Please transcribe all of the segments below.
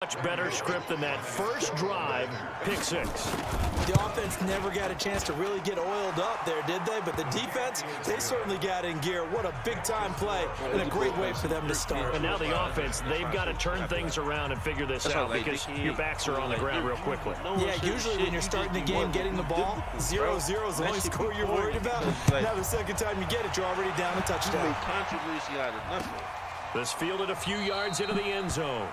Much better script than that first drive, pick six. The offense never got a chance to really get oiled up there, did they? But the defense, they certainly got in gear. What a big-time play and a great way for them to start. And now the offense, they've got to turn things around and figure this out because your backs are on the ground real quickly. Yeah, usually when you're starting the game, getting the ball, 0-0 is the only score you're worried about. Now the second time you get it, you're already down a touchdown. This fielded a few yards into the end zone.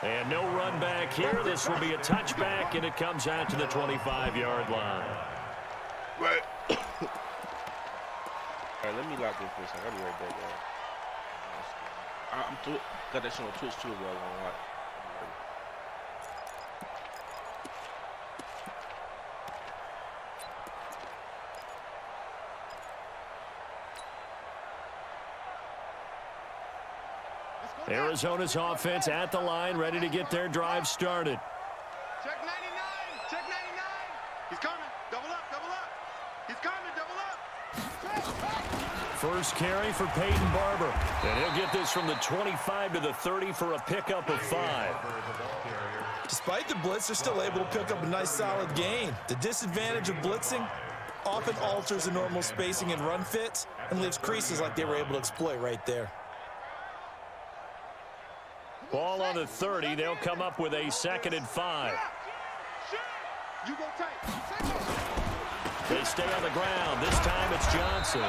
And no run back here. This will be a touchback, and it comes out to the 25-yard line. Right. All right, let me lock in for a second. I'll be right back, y'all. Got that shit on Twitch, too, if y'all want to watch. Arizona's offense at the line, ready to get their drive started. Check 99, check 99. He's coming, double up, he's coming, double up. First carry for Peyton Barber, and he'll get this from the 25 to the 30 for a pickup of 5. Despite the blitz, they're still able to pick up a nice solid gain. The disadvantage of blitzing often alters the normal spacing and run fits and leaves creases like they were able to exploit right there. Ball on the 30. They'll come up with a 2nd and 5. They stay on the ground. This time it's Johnson.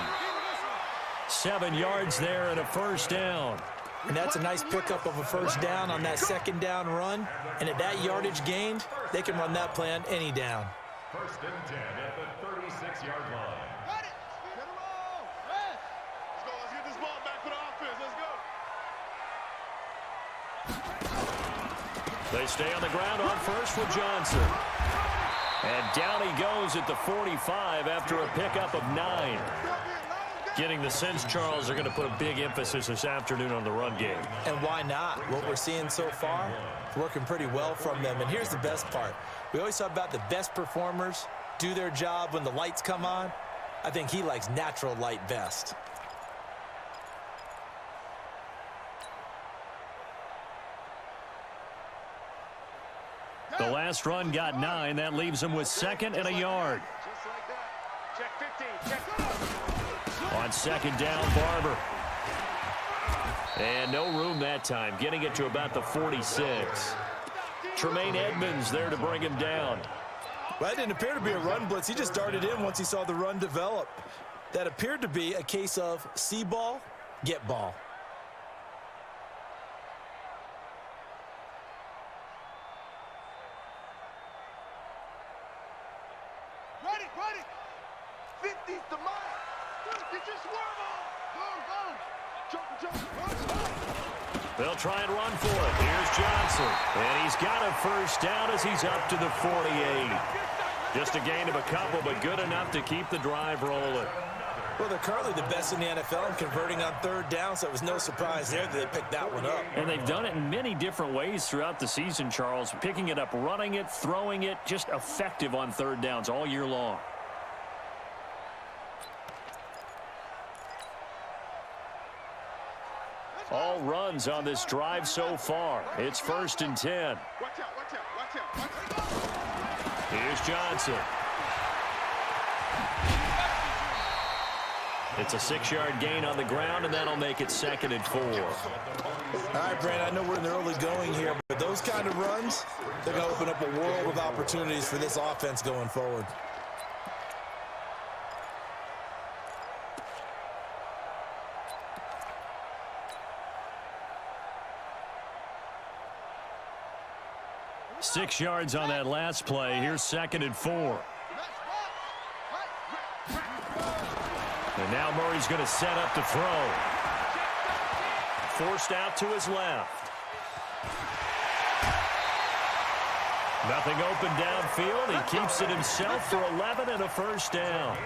7 yards there and a first down. And that's a nice pickup of a first down on that 2nd down run. And at that yardage gained, they can run that play on any down. First and 10 at the 36-yard line. They stay on the ground on first with Johnson. And down he goes at the 45 after a pickup of 9. Getting the sense, Charles, they're going to put a big emphasis this afternoon on the run game. And why not? What we're seeing so far, it's working pretty well from them. And here's the best part. We always talk about the best performers do their job when the lights come on. I think he likes natural light best. The last run got 9. That leaves him with 2nd and a yard. Just like that. Check 50. Check. On 2nd down, Barber. And no room that time, getting it to about the 46. Tremaine Edmonds there to bring him down. Well, that didn't appear to be a run blitz. He just darted in once he saw the run develop. That appeared to be a case of see ball, get ball. Ready. 50's the mark. Get your swerve on. Choke. They'll try and run for it. Here's Johnson. And he's got a first down as he's up to the 48. Just a gain of a couple, but good enough to keep the drive rolling. Well, they're currently the best in the NFL in converting on 3rd down, so it was no surprise there that they picked that one up. And they've done it in many different ways throughout the season, Charles. Picking it up, running it, throwing it, just effective on 3rd downs all year long. All runs on this drive so far. It's 1st and 10. Watch out. Here's Johnson. It's a 6-yard gain on the ground, and that'll make it 2nd and 4. All right, Brandon, I know we're in the early going here, but those kind of runs, they're going to open up a world of opportunities for this offense going forward. Six yards on that last play. Here's 2nd and 4. And now Murray's going to set up to throw. Forced out to his left. Nothing open downfield. He keeps it himself for 11 and a first down.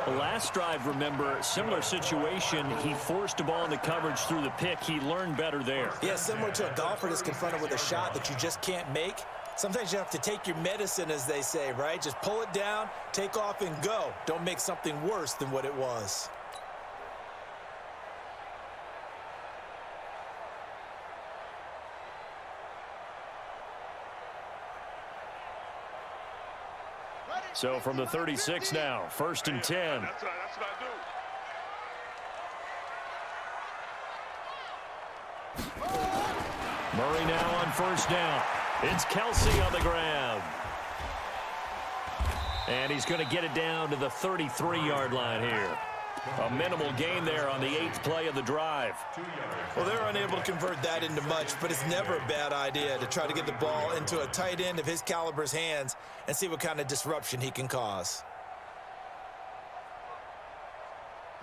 The last drive, remember, similar situation. He forced a ball into coverage through the pick. He learned better there. Yeah, similar to a golfer that's confronted with a shot that you just can't make. Sometimes you have to take your medicine, as they say, right? Just pull it down, take off, and go. Don't make something worse than what it was. So from the 36 now, 1st and 10. That's what I do. Murray now on 1st down. It's Kelsey on the ground. And he's going to get it down to the 33-yard line here. A minimal gain there on the 8th play of the drive. Well, they're unable to convert that into much, but it's never a bad idea to try to get the ball into a tight end of his caliber's hands and see what kind of disruption he can cause.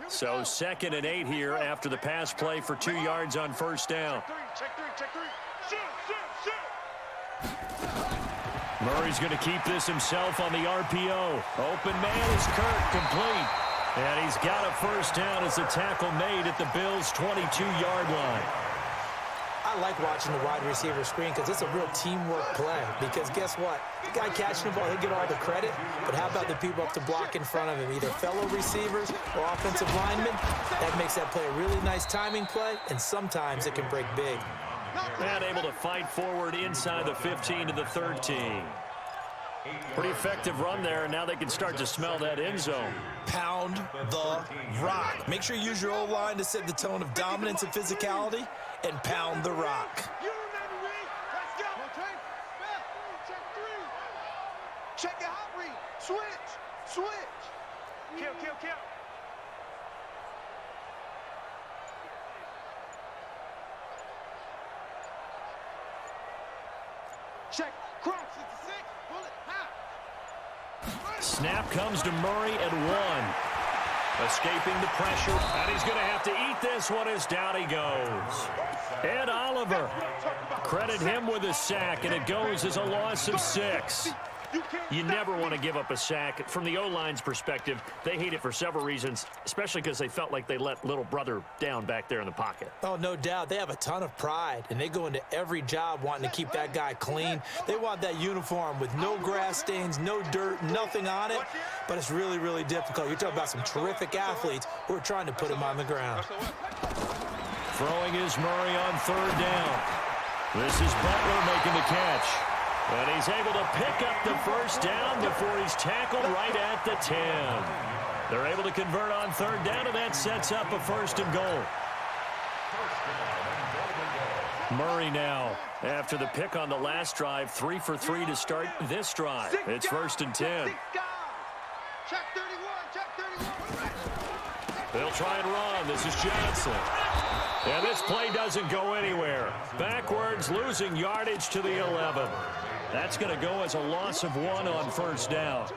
So 2nd and 8 here after the pass play for 2 yards on 1st down. Check three. Shoot. Murray's going to keep this himself on the RPO. Open man is Kirk, complete. And he's got a first down as a tackle made at the Bills' 22-yard line. I like watching the wide receiver screen because it's a real teamwork play. Because guess what? The guy catching the ball, he'll get all the credit. But how about the people up to block in front of him, either fellow receivers or offensive linemen? That makes that play a really nice timing play, and sometimes it can break big. And able to fight forward inside the 15 to the 13. Pretty effective run there, and now they can start to smell that end zone. Pound the rock. Make sure you use your O-line to set the tone of dominance and physicality, and pound the rock. You remember me? Let's go. Check three. Check your hot read. Switch. Kill. Check. Cross. It's a 6. Bullet. Half. Snap comes to Murray at 1. Escaping the pressure, and he's going to have to eat this one as down he goes. Ed Oliver, credit him with a sack, and it goes as a loss of 6. You never want to give up a sack. From the O-line's perspective, they hate it for several reasons, especially because they felt like they let little brother down back there in the pocket. Oh, no doubt. They have a ton of pride, and they go into every job wanting to keep that guy clean. They want that uniform with no grass stains, no dirt, nothing on it, but it's really, really difficult. You're talking about some terrific athletes who are trying to put him on the ground. Throwing is Murray on 3rd down. This is Butler making the catch. And he's able to pick up the 1st down before he's tackled right at the 10. They're able to convert on 3rd down, and that sets up a 1st and goal. Murray now, after the pick on the last drive, 3 for 3 to start this drive. It's 1st and 10. Check 31, check 31. They'll try and run. This is Johnson. And this play doesn't go anywhere. Backwards, losing yardage to the 11. That's going to go as a loss of 1 on 1st down.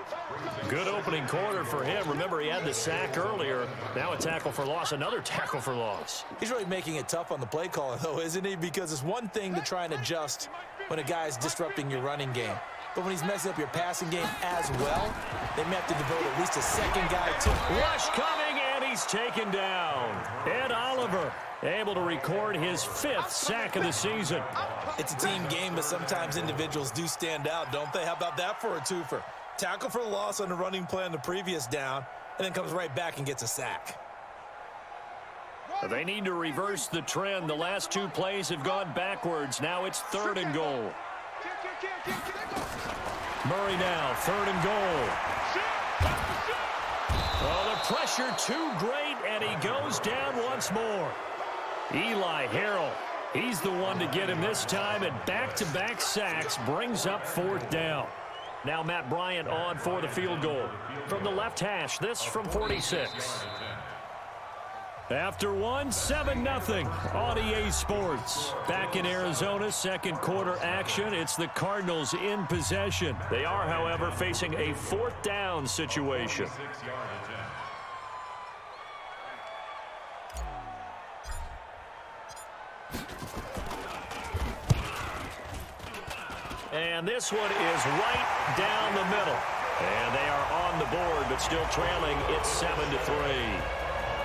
Good opening quarter for him. Remember, he had the sack earlier. Now a tackle for loss, another tackle for loss. He's really making it tough on the play caller, though, isn't he? Because it's one thing to try and adjust when a guy is disrupting your running game. But when he's messing up your passing game as well, they may have to devote at least a second guy to it. Rush coming, and he's taken down. Ed Oliver able to record his 5th sack of the season. It's a team game, but sometimes individuals do stand out, don't they? How about that for a twofer? Tackle for loss on the running play on the previous down, and then comes right back and gets a sack. They need to reverse the trend. The last 2 plays have gone backwards. Now it's 3rd and goal. Murray now, 3rd and goal. Oh, the pressure too great, and he goes down once more. Eli Harrell, he's the one to get him this time, and back-to-back sacks brings up 4th down. Now Matt Bryant on for the field goal. From the left hash, this from 46. After 1, 7-0 on EA Sports. Back in Arizona, 2nd quarter action. It's the Cardinals in possession. They are, however, facing a 4th down situation. And this one is right down the middle. And they are on the board, but still trailing. It's 7-3.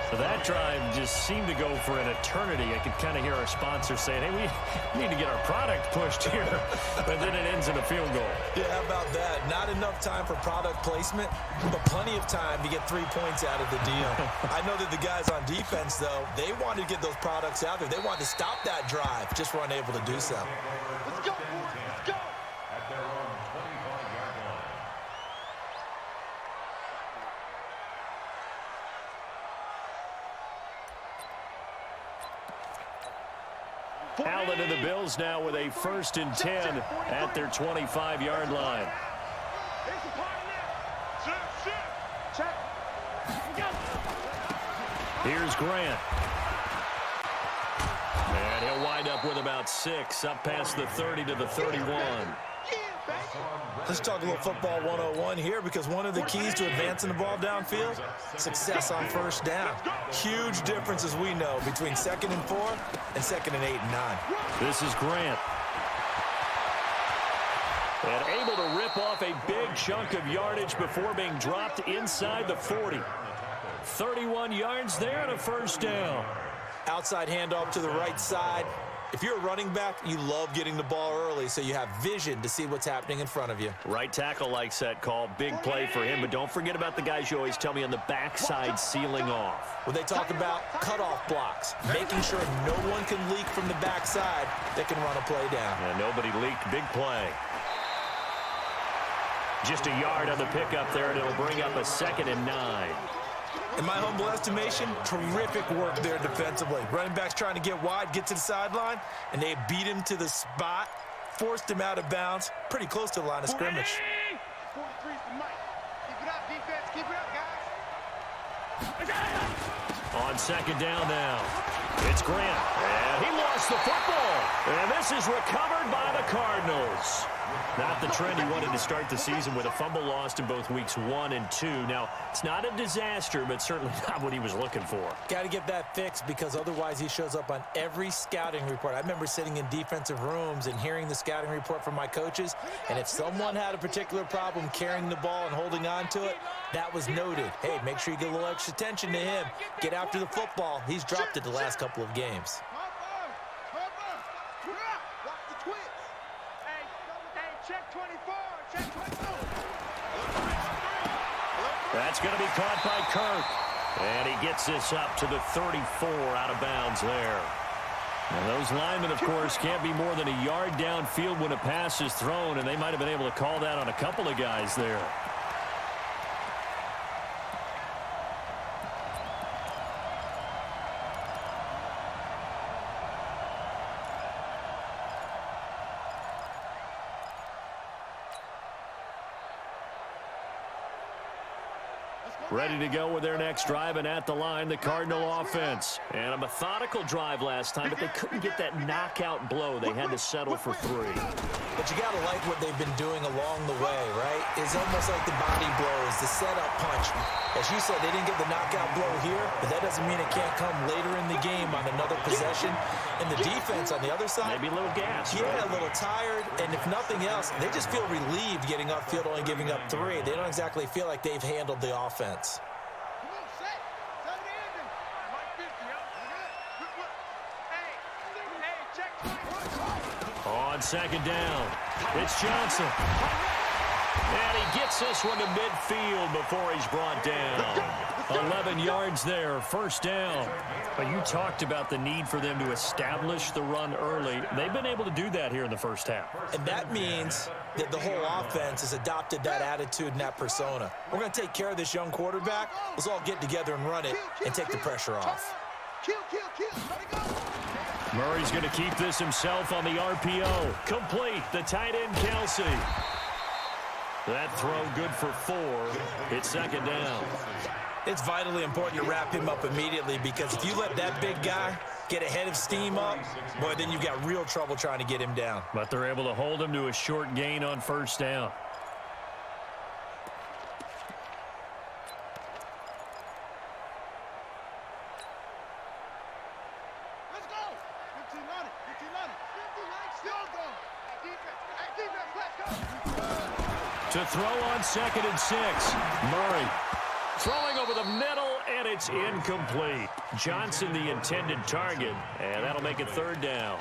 So that drive just seemed to go for an eternity. I could kind of hear our sponsor saying, hey, we need to get our product pushed here. But then it ends in a field goal. Yeah, how about that? Not enough time for product placement, but plenty of time to get 3 points out of the deal. I know that the guys on defense, though, they wanted to get those products out there. They wanted to stop that drive, just were unable to do so. Let's go, boys. Let's go. Allen and the Bills now with a 1st and 10 at their 25-yard line. Here's Grant. And he'll wind up with about 6, up past the 30 to the 31. Let's talk a little football 101 here, because one of the keys to advancing the ball downfield, success on 1st down. Huge difference, as we know, between 2nd and 4 and 2nd and 8 and 9. This is Grant. And able to rip off a big chunk of yardage before being dropped inside the 40. 31 yards there and a 1st down. Outside handoff to the right side. If you're a running back, you love getting the ball early so you have vision to see what's happening in front of you. Right tackle likes that call. Big play for him, but don't forget about the guys you always tell me on the backside sealing off. When they talk about cutoff blocks, making sure no one can leak from the backside that can run a play down. Yeah, nobody leaked. Big play. Just a yard on the pickup there, and it'll bring up a 2nd and 9. In my humble estimation, terrific work there defensively. Running back's trying to get wide, get to the sideline, and they beat him to the spot, forced him out of bounds, pretty close to the line of scrimmage. 43's the mic. Keep it up, defense. Keep it up, guys. On 2nd down now, it's Grant. And he lost lost the football. And this is recovered by the Cardinals. Not the trend he wanted to start the season with a fumble lost in both weeks 1 and 2. Now, it's not a disaster, but certainly not what he was looking for. Got to get that fixed because otherwise he shows up on every scouting report. I remember sitting in defensive rooms and hearing the scouting report from my coaches, and if someone had a particular problem carrying the ball and holding on to it, that was noted. Hey, make sure you get a little extra attention to him. Get after the football. He's dropped it the last couple of games. Check 24. Check 24. That's going to be caught by Kirk. And he gets this up to the 34 out of bounds there. And those linemen, of course, can't be more than a yard downfield when a pass is thrown, and they might have been able to call that on a couple of guys there. Ready to go with their next drive, and at the line, the Cardinal offense. And a methodical drive last time, but they couldn't get that knockout blow. They had to settle for 3. But you got to like what they've been doing along the way, right? It's almost like the body blows, the setup punch. As you said, they didn't get the knockout blow here, but that doesn't mean it can't come later in the game on another possession. And the defense on the other side, maybe a little gas. Yeah, right? a little tired. And if nothing else, they just feel relieved getting upfield, only giving up 3. They don't exactly feel like they've handled the offense. Come on, set. Set the ending. Mike 50, Hey, check 24. On second down, it's Johnson. And he gets this one to midfield before he's brought down. 11 yards there, first down. But you talked about the need for them to establish the run early. They've been able to do that here in the first half. And that means that the whole offense has adopted that attitude and that persona. We're going to take care of this young quarterback. Let's all get together and run it and take the pressure off. Kill. Let it go. Murray's going to keep this himself on the RPO. Complete, the tight end, Kelsey. That throw good for 4. It's second down. It's vitally important to wrap him up immediately because if you let that big guy get a head of steam up, boy, then you've got real trouble trying to get him down. But they're able to hold him to a short gain on first down. Let's go. 15 on it. 15 still go. Defense, let's go. To throw on 2nd and 6. Murray throwing over the middle, and it's incomplete. Johnson the intended target, and that'll make it 3rd down.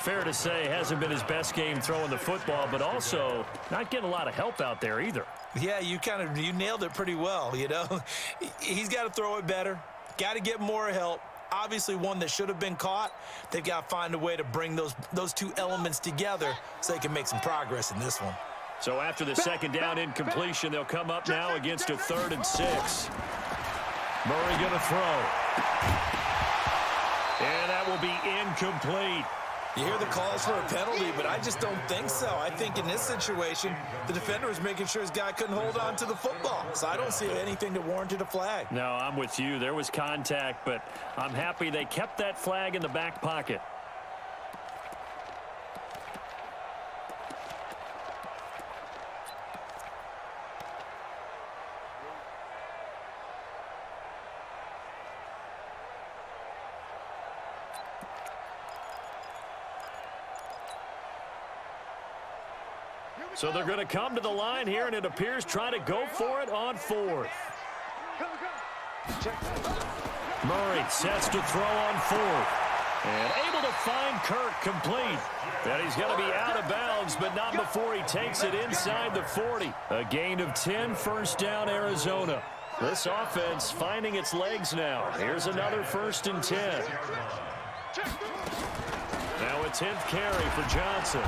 Fair to say, hasn't been his best game throwing the football, but also not getting a lot of help out there either. Yeah, you nailed it pretty well, you know. He's got to throw it better. Got to get more help. Obviously one that should have been caught. They've got to find a way to bring those two elements together so they can make some progress in this one. So after the second down incompletion, they'll come up now against a 3rd and 6. Murray going to throw. And that will be incomplete. You hear the calls for a penalty, but I just don't think so. I think in this situation, the defender was making sure his guy couldn't hold on to the football. So I don't see anything that warranted a flag. No, I'm with you. There was contact, but I'm happy they kept that flag in the back pocket. So they're going to come to the line here, and it appears trying to go for it on 4th. Murray sets to throw on 4th. And able to find Kirk complete. And he's going to be out of bounds, but not before he takes it inside the 40. A gain of 10, first down, Arizona. This offense finding its legs now. Here's another 1st and 10. Now a 10th carry for Johnson.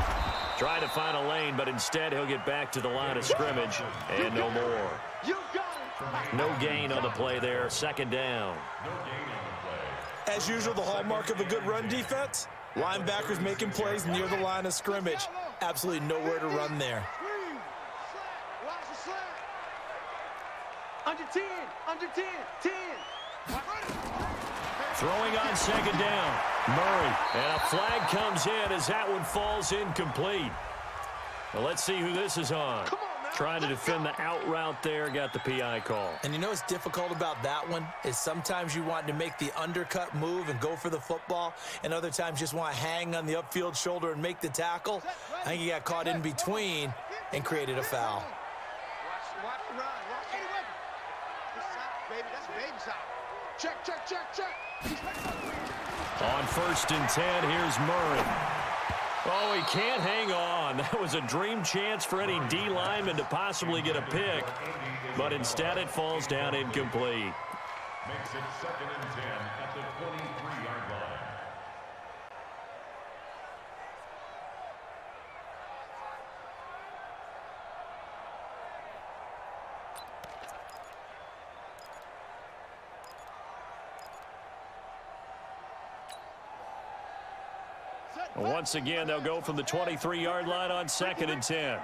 Trying to find a lane, but instead he'll get back to the line of scrimmage and no more. No gain on the play there, 2nd down. As usual, the hallmark of a good run defense, linebackers making plays near the line of scrimmage. Absolutely nowhere to run there. Under 10, 10. Throwing on second down. Murray. And a flag comes in as that one falls incomplete. Well, let's see who this is on. Trying to defend the out route there. Got the PI call. And you know what's difficult about that one is sometimes you want to make the undercut move and go for the football, and other times just want to hang on the upfield shoulder and make the tackle. I think he got caught in between and created a foul. Watch the run. Watch it. This side, baby. That's baby side. Check, check, check, check. On 1st and 10, here's Murray. Oh, he can't hang on. That was a dream chance for any D lineman to possibly get a pick, but instead it falls down incomplete. Makes it 2nd and 10 at the 23-yard line. Once again, they'll go from the 23-yard line on 2nd and 10.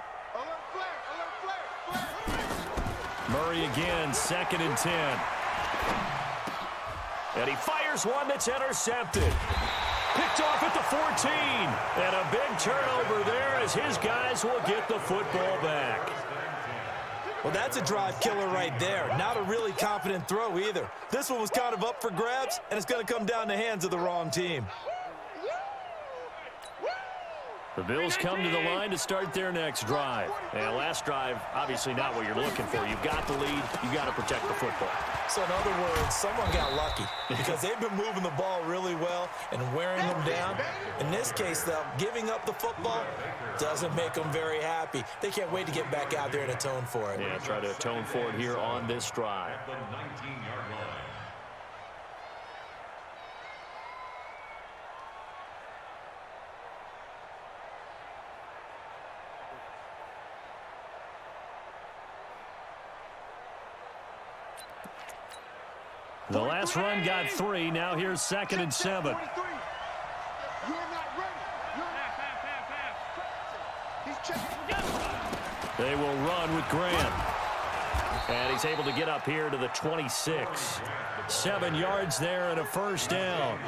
Murray again, 2nd and 10. And he fires one that's intercepted. Picked off at the 14. And a big turnover there as his guys will get the football back. Well, that's a drive killer right there. Not a really confident throw either. This one was kind of up for grabs, and it's going to come down the hands of the wrong team. The Bills come to the line to start their next drive. And last drive, obviously not what you're looking for. You've got the lead. You've got to protect the football. So in other words, someone got lucky because they've been moving the ball really well and wearing them down. In this case, though, giving up the football doesn't make them very happy. They can't wait to get back out there and atone for it. Yeah, try to atone for it here on this drive. At the 19-yard line. The last run got 3. Now here's 2nd and 7. You're not ready. He's checking. They will run with Grant. And he's able to get up here to the 26. 7 yards there and a 1st down.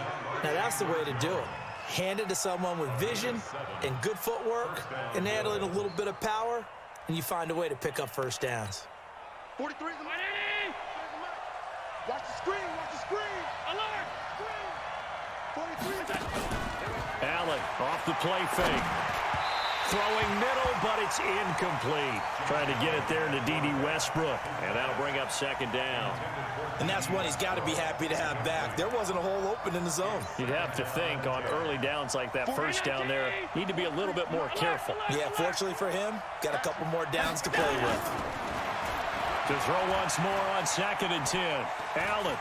Now that's the way to do it. Hand it to someone with vision and good footwork and add in a little bit of power, and you find a way to pick up 1st downs. 43 is the money. Watch the screen. Watch the screen. Alert. Screen. 43 is the Allen off the play fake. Throwing middle, but it's incomplete. Trying to get it there to D.D. Westbrook. And that'll bring up 2nd down. And that's one he's got to be happy to have back. There wasn't a hole open in the zone. You'd have to think on early downs like that 1st down there, need to be a little bit more careful. Yeah, fortunately for him, got a couple more downs to play with. To throw once more on 2nd and 10. Allen.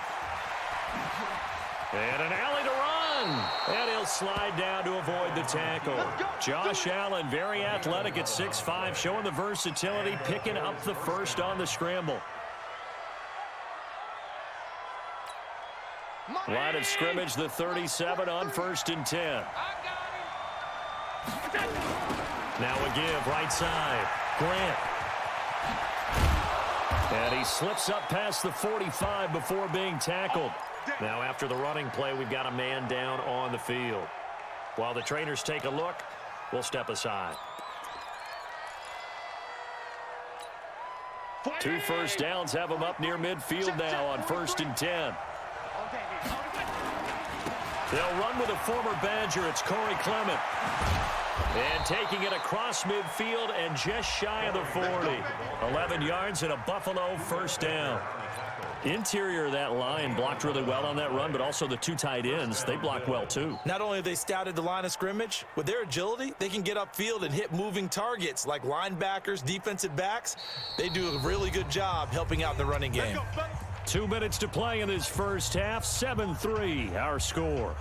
And an alley to run. And he'll slide down to avoid the tackle. Josh Allen, very athletic at 6'5", showing the versatility, picking up the 1st on the scramble. Line of scrimmage, the 37 on 1st and 10. Now a give, right side. Grant. And he slips up past the 45 before being tackled. Now after the running play, we've got a man down on the field. While the trainers take a look, we'll step aside. 2 1st downs have them up near midfield now on 1st and 10. They'll run with a former Badger. It's Corey Clement. And taking it across midfield and just shy of the 40. 11 yards and a Buffalo 1st down. Interior of that line blocked really well on that run, but also the 2 tight ends, they blocked well too. Not only have they scouted the line of scrimmage, with their agility, they can get upfield and hit moving targets like linebackers, defensive backs. They do a really good job helping out in the running game. 2 minutes to play in this 1st half. 7-3, our score.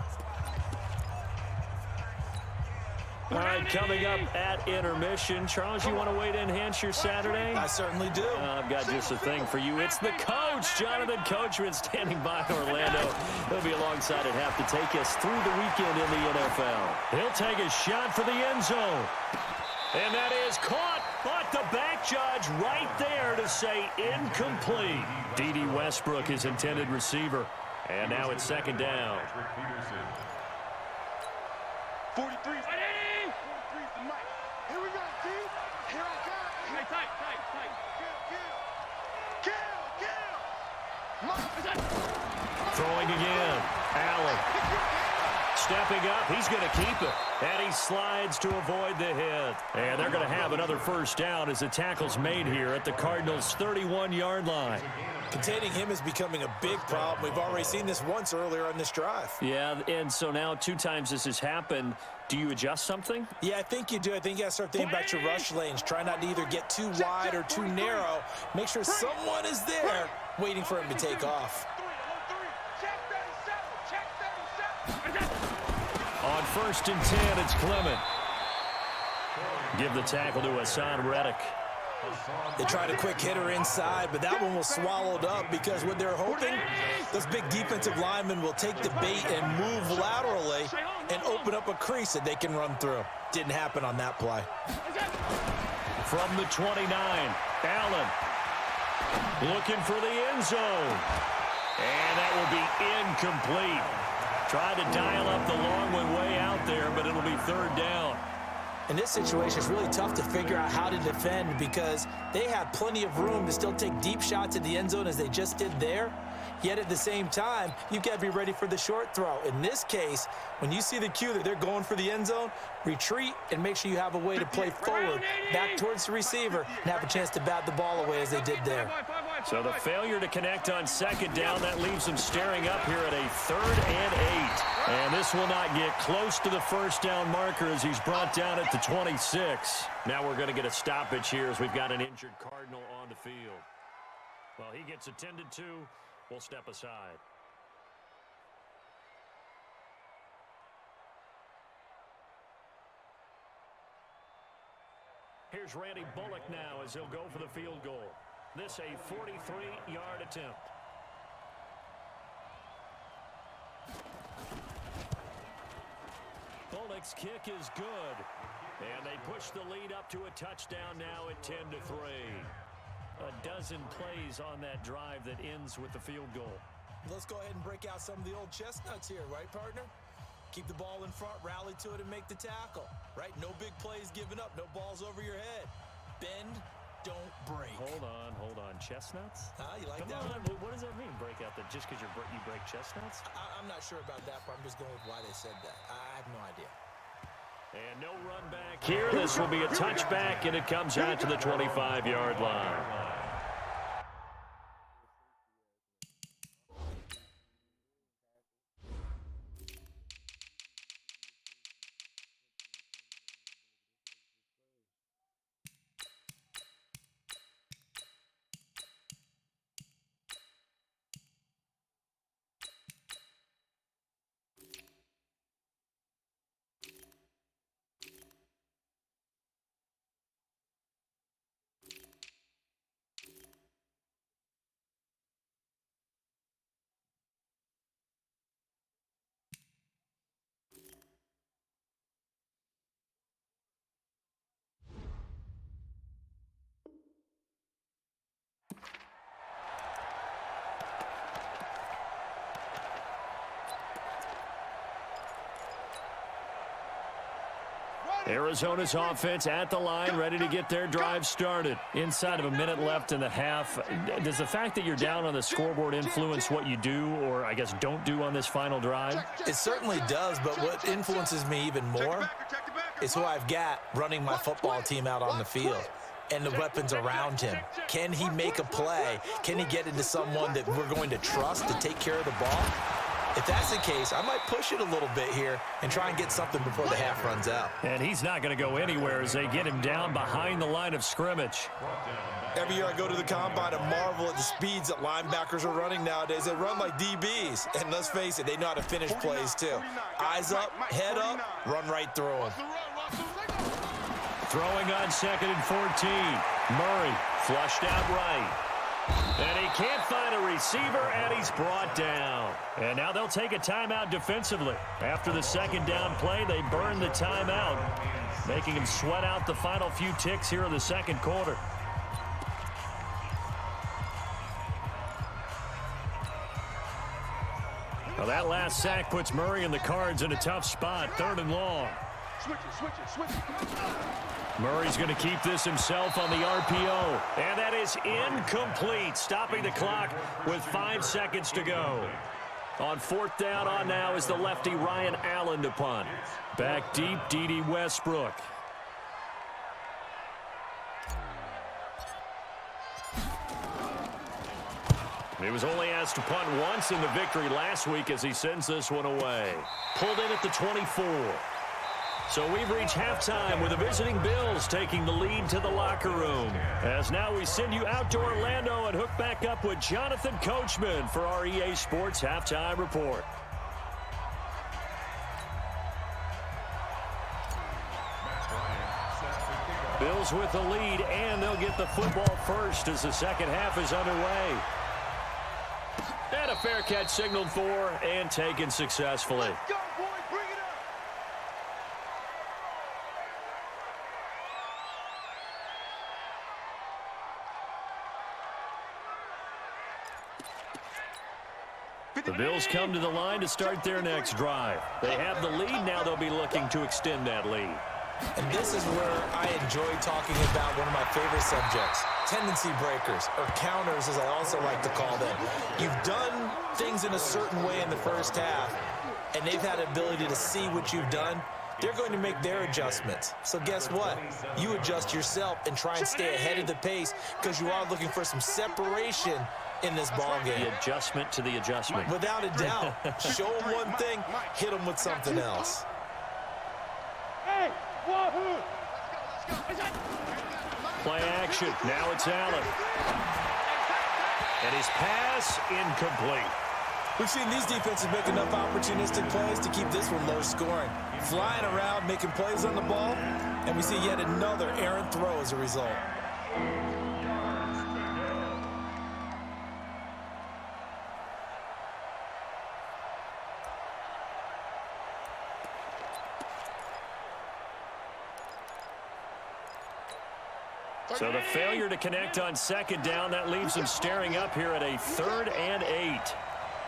All right, coming up at intermission. Charles, you want to wait to enhance your Saturday? I certainly do. I've got just a thing for you. It's the coach, Jonathan Coachman, standing by Orlando. He'll be alongside at half to take us through the weekend in the NFL. He'll take a shot for the end zone. And that is caught, but the back judge right there to say incomplete. D.D. Westbrook, his intended receiver. And now it's second down. 43. 43 is the mic. Here we go, T. Here I come. Hey, tight. Kill. Throwing again. Allen. Stepping up, he's going to keep it. And he slides to avoid the hit. And they're going to have another first down as the tackle's made here at the Cardinals' 31-yard line. Containing him is becoming a big problem. We've already seen this once earlier on this drive. Yeah, and so now 2 times this has happened. Do you adjust something? Yeah, I think you do. I think you got to start thinking about your rush lanes. Try not to either get too wide or too narrow. Make sure someone is there waiting for him to take off. On 1st and 10, it's Clement. Give the tackle to Hassan Reddick. They tried a quick hitter inside, but that one was swallowed up because what they're hoping, those big defensive linemen will take the bait and move laterally and open up a crease that they can run through. Didn't happen on that play. From the 29, Allen looking for the end zone. And that will be incomplete. Tried to dial up the long one way out there, but it'll be 3rd down. In this situation, it's really tough to figure out how to defend because they have plenty of room to still take deep shots at the end zone as they just did there. Yet at the same time, you've got to be ready for the short throw. In this case, when you see the cue that they're going for the end zone, retreat and make sure you have a way to play forward, back towards the receiver, and have a chance to bat the ball away as they did there. So the failure to connect on 2nd down, that leaves them staring up here at a 3rd and 8. And this will not get close to the first down marker as he's brought down at the 26. Now we're going to get a stoppage here as we've got an injured Cardinal on the field. Well, he gets attended to. We'll step aside. Here's Randy Bullock now as he'll go for the field goal. This a 43-yard attempt. Bullock's kick is good. And they push the lead up to a touchdown now at 10-3. A dozen plays on that drive that ends with the field goal. Let's go ahead and break out some of the old chestnuts here, right, partner? Keep the ball in front, rally to it, and make the tackle, right? No big plays given up, no balls over your head. Bend, don't break. Hold on. Chestnuts? You like Come that on. one? What does that mean, break out? That just because you break chestnuts? I'm not sure about that, but I'm just going with why they said that. I have no idea. And no run back here. This will be a touchback, and it comes out to the 25-yard line. Arizona's offense at the line, ready to get their drive started. Inside of a minute left in the half. Does the fact that you're down on the scoreboard influence what you do, or I guess don't do on this final drive? It certainly does, but what influences me even more is who I've got running my football team out on the field and the weapons around him. Can he make a play? Can he get into someone that we're going to trust to take care of the ball? If that's the case, I might push it a little bit here and try and get something before the half runs out. And he's not going to go anywhere as they get him down behind the line of scrimmage. Every year I go to the combine and marvel at the speeds that linebackers are running nowadays. They run like DBs. And let's face it, they know how to finish plays too. Eyes up, head up, run right through them. Throwing on 2nd and 14. Murray flushed out right. And he can't find a receiver, and he's brought down. And now they'll take a timeout defensively. After the 2nd down play, they burn the timeout, making him sweat out the final few ticks here in the 2nd quarter. Well, that last sack puts Murray and the Cards in a tough spot, 3rd and long. Switch it. Murray's going to keep this himself on the RPO. And that is incomplete, stopping the clock with 5 seconds to go. On 4th down on now is the lefty Ryan Allen to punt. Back deep, D.D. Westbrook. He was only asked to punt once in the victory last week as he sends this one away. Pulled in at the 24. So we've reached halftime with the visiting Bills taking the lead to the locker room. As now we send you out to Orlando and hook back up with Jonathan Coachman for our EA Sports Halftime Report. Bills with the lead, and they'll get the football first as the second half is underway. And a fair catch signaled for and taken successfully. Let's go, boys. Bring it up. The Bills come to the line to start their next drive. They have the lead. Now they'll be looking to extend that lead. And this is where I enjoy talking about one of my favorite subjects, tendency breakers, or counters as I also like to call them. You've done things in a certain way in the first half, and they've had the ability to see what you've done. They're going to make their adjustments. So guess what? You adjust yourself and try and stay ahead of the pace because you are looking for some separation in this ball game. The adjustment to the adjustment. Without a doubt. Show them one thing, hit them with something else. Hey, what? Play action. Now it's Allen. And his pass incomplete. We've seen these defenses make enough opportunistic plays to keep this one low scoring. Flying around, making plays on the ball, and we see yet another errant throw as a result. So the failure to connect on 2nd down, that leaves him staring up here at a 3rd and 8.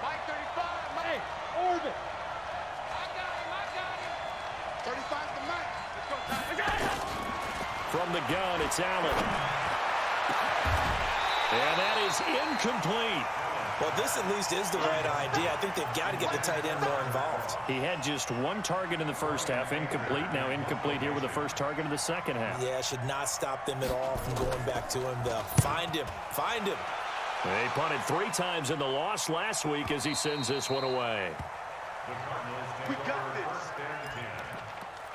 Mike 35, Mike. Orbit. I got him. 35's the Mike. Let's go. From the gun, it's Allen. And that is incomplete. Well, this at least is the right idea. I think they've got to get the tight end more involved. He had just 1 target in the first half, incomplete. Now incomplete here with the first target of the second half. Yeah, should not stop them at all from going back to him, though. Find him. Find him. They punted 3 times in the loss last week as he sends this one away. The Cardinals We got this. first and 10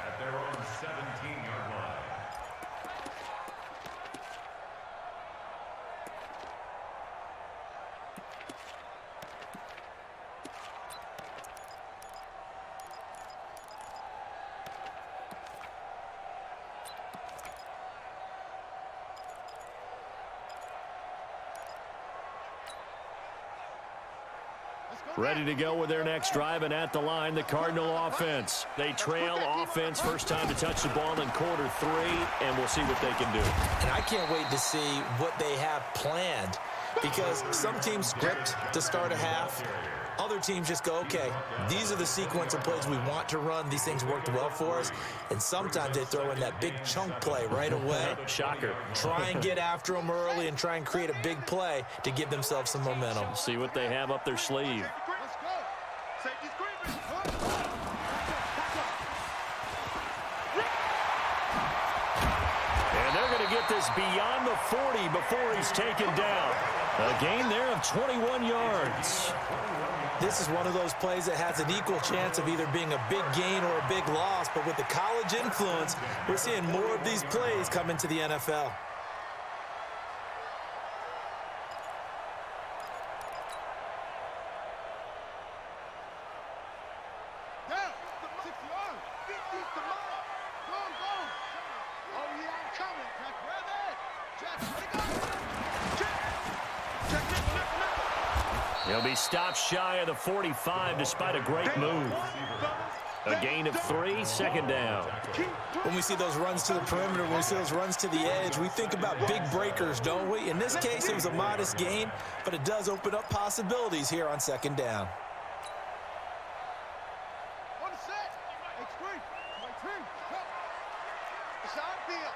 at their own 17-yard line. Ready to go with their next drive, and at the line, the Cardinal offense. They trail offense, first time to touch the ball in quarter 3, and we'll see what they can do. And I can't wait to see what they have planned because some teams script to start a half. Other teams just go, okay, these are the sequence of plays we want to run. These things worked well for us. And sometimes they throw in that big chunk play right away. Shocker. Try and get after them early and try and create a big play to give themselves some momentum. See what they have up their sleeve. Let's go. Safety's creeping. And they're going to get this beyond the 40 before he's taken down. A gain there of 21 yards. This is one of those plays that has an equal chance of either being a big gain or a big loss, but with the college influence, we're seeing more of these plays come into the NFL. Down. 6 yards. 50's the mark. Go, go. Oh, yeah, I'm coming. Jack, ready. Jack, ready, go. Jack, He'll be stopped shy of the 45 despite a great move. A gain of 3, 2nd down. When we see those runs to the perimeter, when we see those runs to the edge, we think about big breakers, don't we? In this case, it was a modest gain, but it does open up possibilities here on 2nd down. Extreme. My team. Help. It's our field.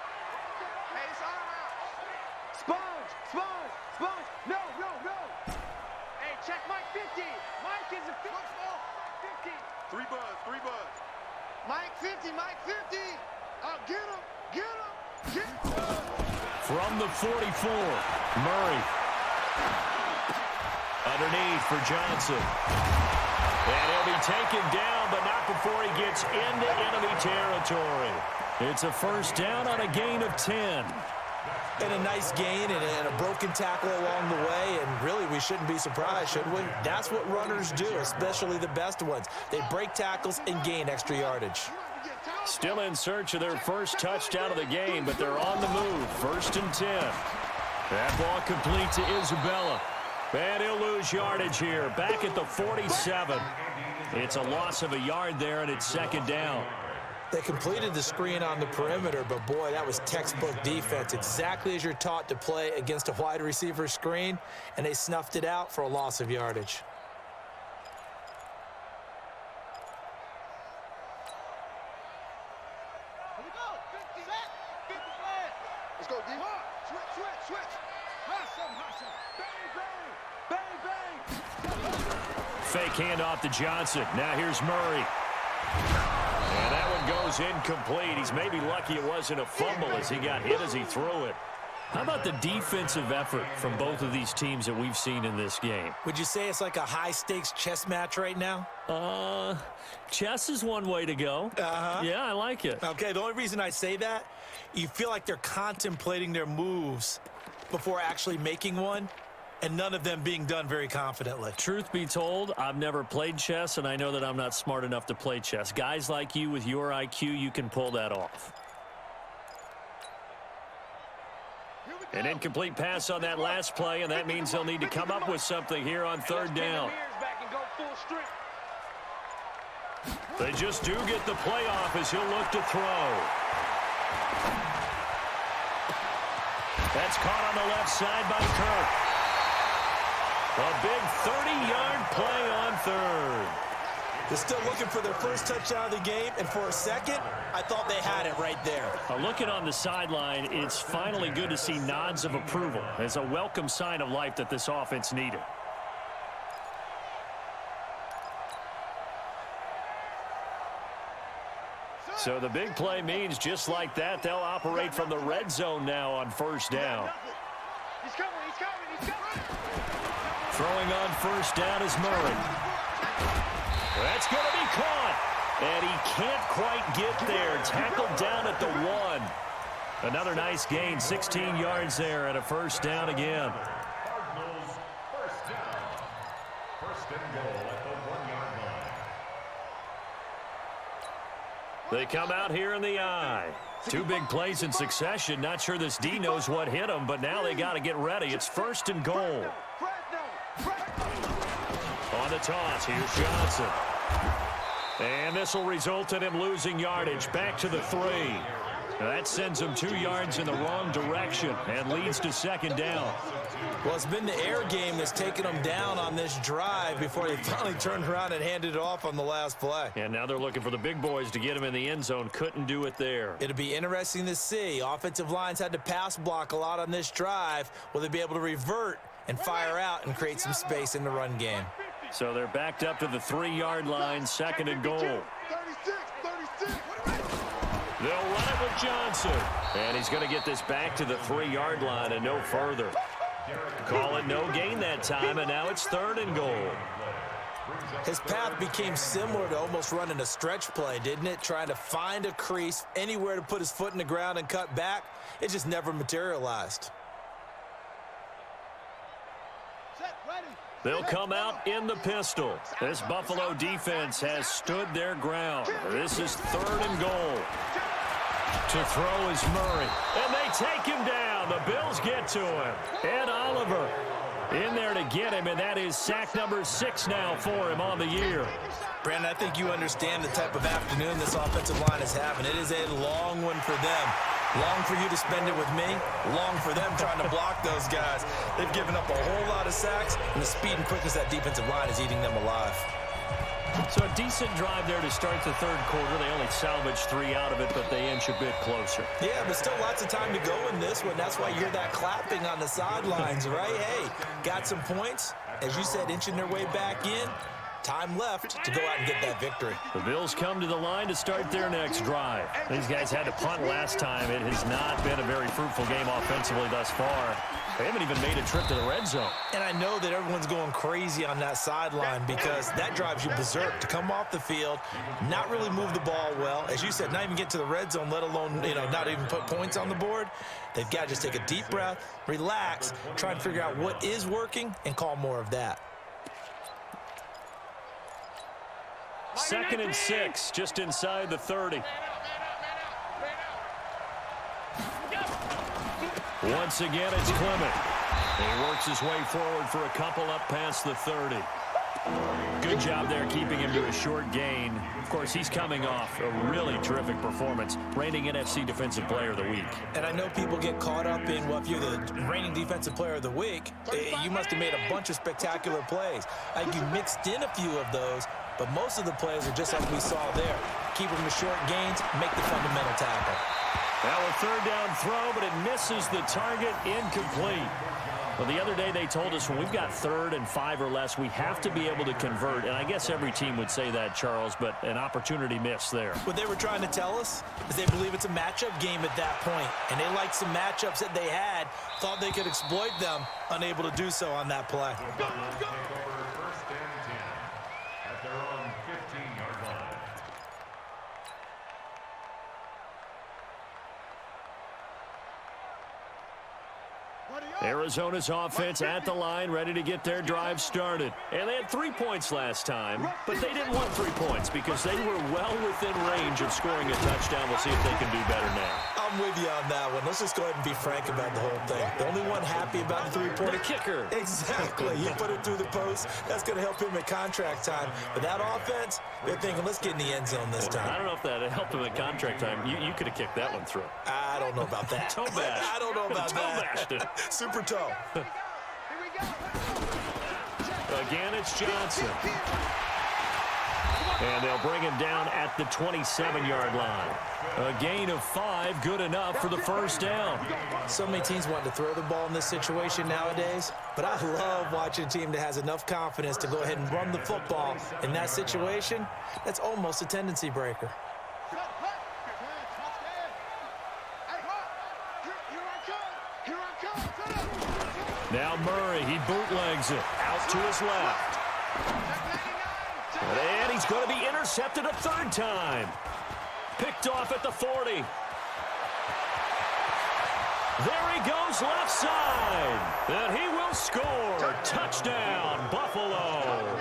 Hey, it's our house. Sponge. Sponge. Sponge. No, no, no. Hey, check Mike 50. Mike is a 50. 50. 3 buds, 3 buds. Mike 50. Mike 50. Get him. Get him. Get him. From the 44, Murray. Underneath for Johnson. And he'll be taken down, but not before he gets into enemy territory. It's a first down on a gain of 10. And a nice gain and a broken tackle along the way, and really we shouldn't be surprised, should we? That's what runners do, especially the best ones. They break tackles and gain extra yardage. Still in search of their first touchdown of the game, but they're on the move. 1st and 10. That ball complete to Isabella. And he'll lose yardage here. Back at the 47. It's a loss of a yard there, and it's 2nd down. They completed the screen on the perimeter, but boy, that was textbook defense. Exactly as you're taught to play against a wide receiver screen, and they snuffed it out for a loss of yardage. Here we go. 50. Set. 50 flag. Let's go, D. Switch, switch, switch. Hot some, hot some. Bang, bang. Bang, bang. Fake handoff to Johnson. Now here's Murray. And that one goes incomplete. He's maybe lucky it wasn't a fumble as he got hit as he threw it. How about the defensive effort from both of these teams that we've seen in this game? Would you say it's like a high-stakes chess match right now? Chess is one way to go. Yeah, I like it. Okay, the only reason I say that, you feel like they're contemplating their moves before actually making one, and none of them being done very confidently. Truth be told, I've never played chess, and I know that I'm not smart enough to play chess. Guys like you with your IQ, you can pull that off. An incomplete pass on that last play, and that means they'll need to come up with something here on 3rd down. They just do get the play off as he'll look to throw. That's caught on the left side by Kirk. A big 30-yard play on 3rd. They're still looking for their first touchdown of the game, and for a second, I thought they had it right there. Looking on the sideline, it's finally good to see nods of approval as a welcome sign of life that this offense needed. So the big play means just like that, they'll operate from the red zone now on 1st down. He's coming, he's coming, he's coming. Throwing on 1st down is Murray. That's going to be caught. And he can't quite get there. Tackled down at the 1. Another nice gain, 16 yards there and a 1st down again. Cardinals, 1st down. 1st and goal at the 1-yard line. They come out here in the I. 2 big plays in succession. Not sure this D knows what hit him, but now they got to get ready. It's 1st and goal. On the toss, here's Johnson. And this will result in him losing yardage back to the 3. That sends him 2 yards in the wrong direction and leads to 2nd down. Well, it's been the air game that's taken them down on this drive before they finally turned around and handed it off on the last play. And now they're looking for the big boys to get him in the end zone. Couldn't do it there. It'll be interesting to see. Offensive lines had to pass block a lot on this drive. Will they be able to revert and fire out and create some space in the run game? So they're backed up to the 3-yard line, 2nd and goal. 36. They'll run it with Johnson. And he's going to get this back to the 3-yard line and no further. Call it no gain that time, and now it's 3rd and goal. His path became similar to almost running a stretch play, didn't it? Trying to find a crease, anywhere to put his foot in the ground and cut back. It just never materialized. They'll come out in the pistol. This Buffalo defense has stood their ground. This is 3rd and goal. To throw is Murray. And they take him down. The Bills get to him. Ed Oliver in there to get him, and that is sack number 6 now for him on the year. Brandon, I think you understand the type of afternoon this offensive line is having. It is a long one for them. Long for you to spend it with me. Long for them trying to block those guys. They've given up a whole lot of sacks, and the speed and quickness of that defensive line is eating them alive. So a decent drive there to start the third quarter. They only salvaged 3 out of it, but they inch a bit closer. Yeah, but still lots of time to go in this one. That's why you hear that clapping on the sidelines, right? Hey, got some points. As you said, inching their way back in. Time left to go out and get that victory. The Bills come to the line to start their next drive. These guys had to punt last time. It has not been a very fruitful game offensively thus far. They haven't even made a trip to the red zone. And I know that everyone's going crazy on that sideline because that drives you berserk to come off the field, not really move the ball well. As you said, not even get to the red zone, let alone, not even put points on the board. They've got to just take a deep breath, relax, try and figure out what is working, and call more of that. 2nd and 6, just inside the 30. Once again, it's Clement. He works his way forward for a couple up past the 30. Good job there keeping him to a short gain. Of course, he's coming off a really terrific performance, reigning NFC Defensive Player of the Week. And I know people get caught up in, well, if you're the reigning Defensive Player of the Week, you must have made a bunch of spectacular plays. You mixed in a few of those, but most of the plays are just like we saw there. Keep them to short gains, make the fundamental tackle. Now a 3rd down throw, but it misses the target, incomplete. Well, the other day they told us when we've got 3rd and 5 or less, we have to be able to convert. And I guess every team would say that, Charles, but an opportunity missed there. What they were trying to tell us is they believe it's a matchup game at that point. And they liked some matchups that they had, thought they could exploit them, unable to do so on that play. Go, go. 1st and 10 at their own 15-yard line. Arizona's offense at the line, ready to get their drive started. And they had 3 points last time, but they didn't want 3 points because they were well within range of scoring a touchdown. We'll see if they can do better now. I'm with you on that one. Let's just go ahead and be frank about the whole thing. The only one happy about the 3-point. The kicker. Exactly. You put it through the post. That's going to help him at contract time. But that offense, they're thinking, let's get in the end zone this time. I don't know if that helped him at contract time. You could have kicked that one through. I don't know about that. Toe bash. I don't know about Toe that. bashed it. Super toe. Again, it's Johnson. And they'll bring him down at the 27-yard line. A gain of 5, good enough for the 1st down. So many teams want to throw the ball in this situation nowadays, but I love watching a team that has enough confidence to go ahead and run the football. In that situation, that's almost a tendency breaker. Now Murray, he bootlegs it out to his left. And he's going to be intercepted a 3rd time. Picked off at the 40. There he goes left side. And he will score. Touchdown, Buffalo.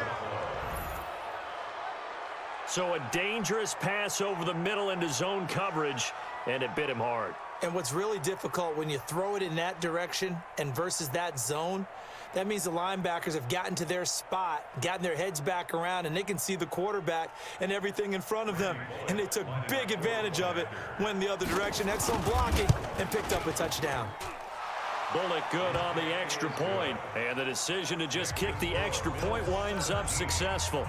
So a dangerous pass over the middle into zone coverage, and it bit him hard. And what's really difficult when you throw it in that direction and versus that zone, that means the linebackers have gotten to their spot, gotten their heads back around, and they can see the quarterback and everything in front of them. And they took big advantage of it, went the other direction, had some blocking, and picked up a touchdown. Bullock good on the extra point, and the decision to just kick the extra point winds up successful.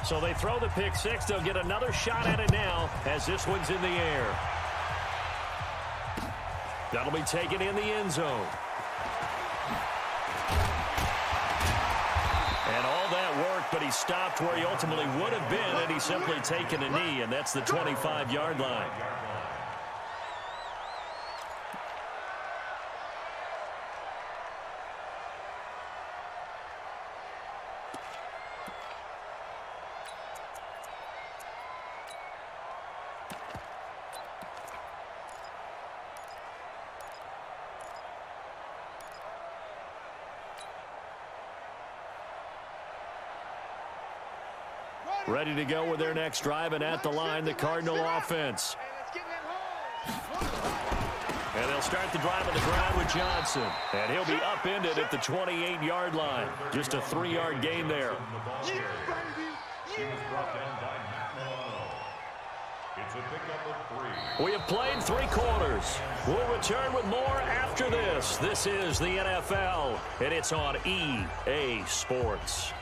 So they throw the pick 6. They'll get another shot at it now as this one's in the air. That'll be taken in the end zone. And all that worked, but he stopped where he ultimately would have been, and he's simply taken a knee, and that's the 25-yard line. Ready to go with their next drive, and at the line, the Cardinal offense. And they'll start the drive on the ground with Johnson. And he'll be upended at the 28-yard line. Just a 3-yard gain there. We have played 3 quarters. We'll return with more after this. This is the NFL, and it's on EA Sports.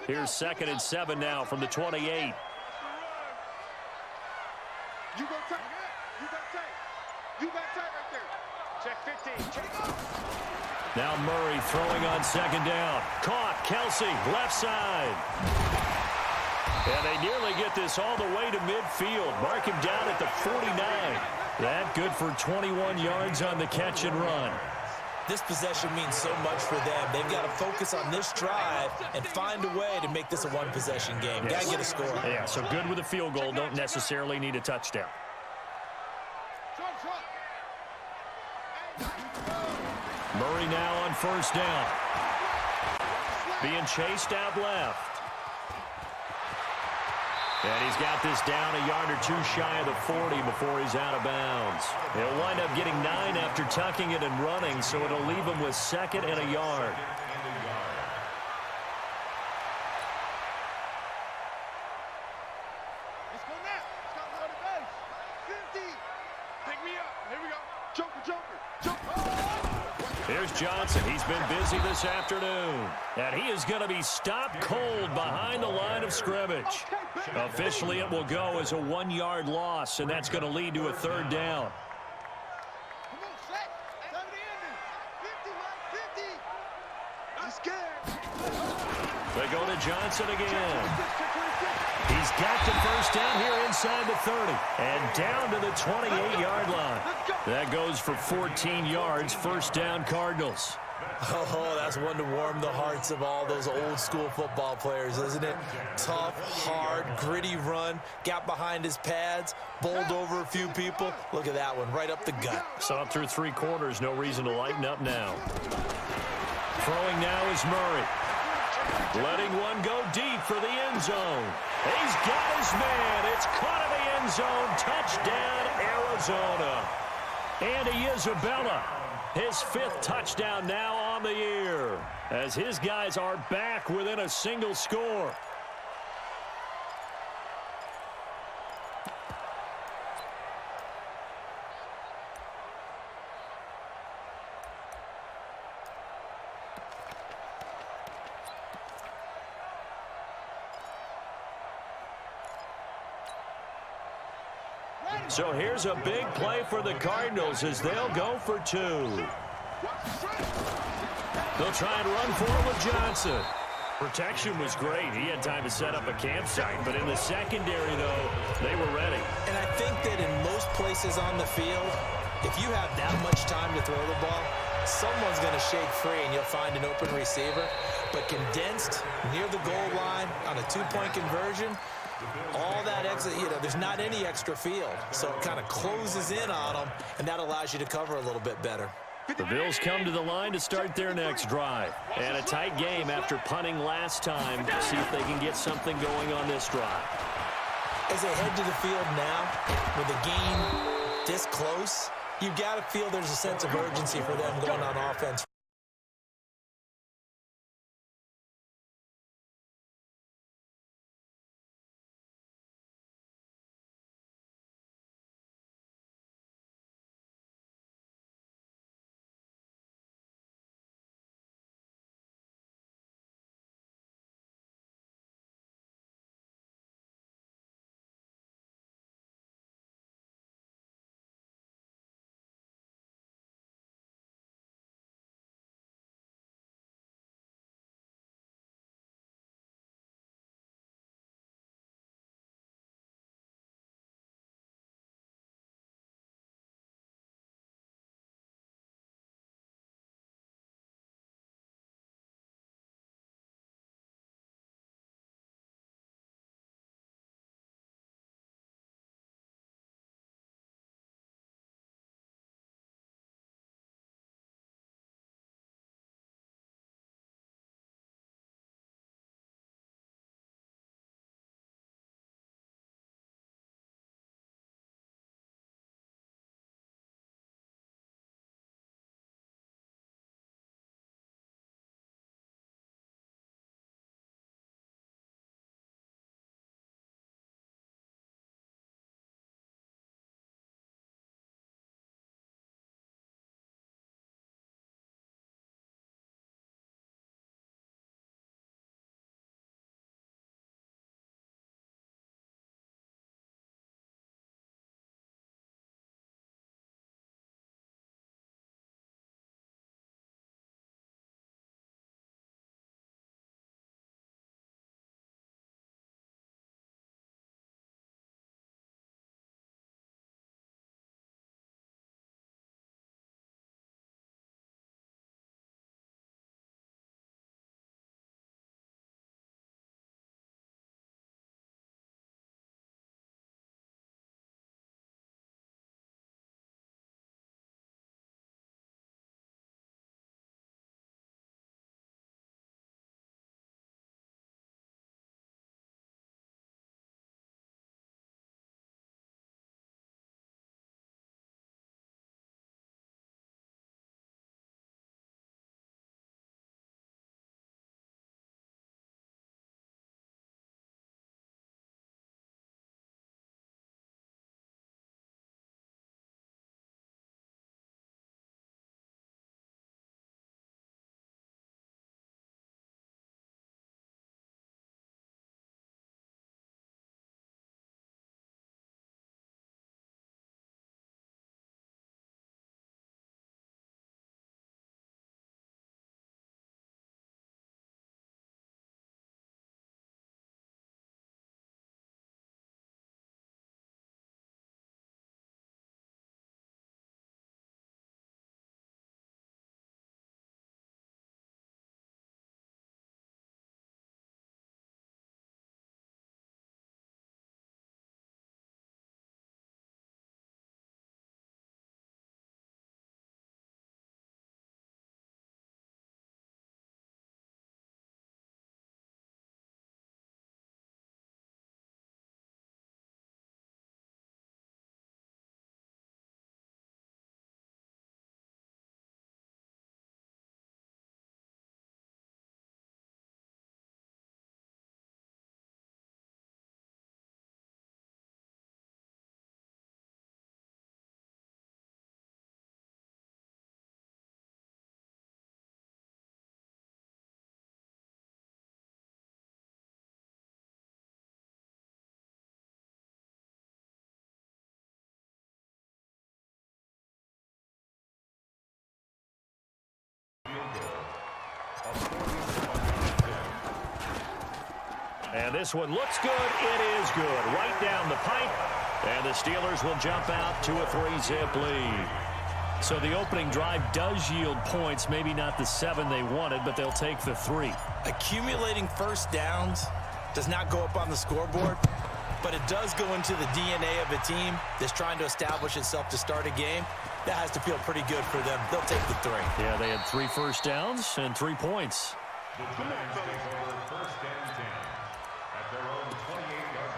Here's 2nd and 7 now from the 28. You go tight. You got tight. You got tight right there. Check 15. Check. Now Murray throwing on 2nd down. Caught. Kelsey, left side. And they nearly get this all the way to midfield. Mark him down at the 49. That good for 21 yards on the catch and run. This possession means so much for them. They've got to focus on this drive and find a way to make this a one-possession game. Got to get a score. Yeah, so good with a field goal. Don't necessarily need a touchdown. Murray now on 1st down. Being chased out left. And he's got this down a yard or two shy of the 40 before he's out of bounds. He'll wind up getting 9 after tucking it and running, so it'll leave him with 2nd and a yard. Let's go now. Let's go to the base. 50. Pick me up. Here we go. Joker. Here's Johnson. He's been busy this afternoon. And he is going to be stopped cold behind the line of scrimmage. Officially, it will go as a 1-yard loss, and that's going to lead to a 3rd down. Come on, set. 70 50, 50. He's scared. They go to Johnson again. He's got the 1st down here inside the 30. And down to the 28-yard line. That goes for 14 yards. 1st down, Cardinals. Oh, that's one to warm the hearts of all those old-school football players, isn't it? Tough, hard, gritty run. Got behind his pads, bowled over a few people. Look at that one, right up the gut. Saw it through 3 quarters. No reason to lighten up now. Throwing now is Murray. Letting one go deep for the end zone. He's got his man. It's caught in the end zone. Touchdown, Arizona. Andy Isabella, his 5th touchdown now on the year, as his guys are back within a single score. So here's a big play for the Cardinals as they'll go for 2. They'll try and run for it with Johnson. Protection was great. He had time to set up a campsite, but in the secondary, though, they were ready. And I think that in most places on the field, if you have that much time to throw the ball, someone's going to shake free and you'll find an open receiver. But condensed near the goal line on a 2-point conversion, all that exit, there's not any extra field. So it kind of closes in on them, and that allows you to cover a little bit better. The Bills come to the line to start their next drive. And a tight game after punting last time. See if they can get something going on this drive. As they head to the field now, with the game this close, you've got to feel there's a sense of urgency for them going on offense. And this one looks good. It is good. Right down the pipe. And the Steelers will jump out to a 3-zip lead. So the opening drive does yield points. Maybe not the 7 they wanted, but they'll take the 3. Accumulating first downs does not go up on the scoreboard, but it does go into the DNA of a team that's trying to establish itself to start a game. That has to feel pretty good for them. They'll take the 3. Yeah, they had 3 first downs and 3 points. The Giants take over 1st and 10 at their own 28-yard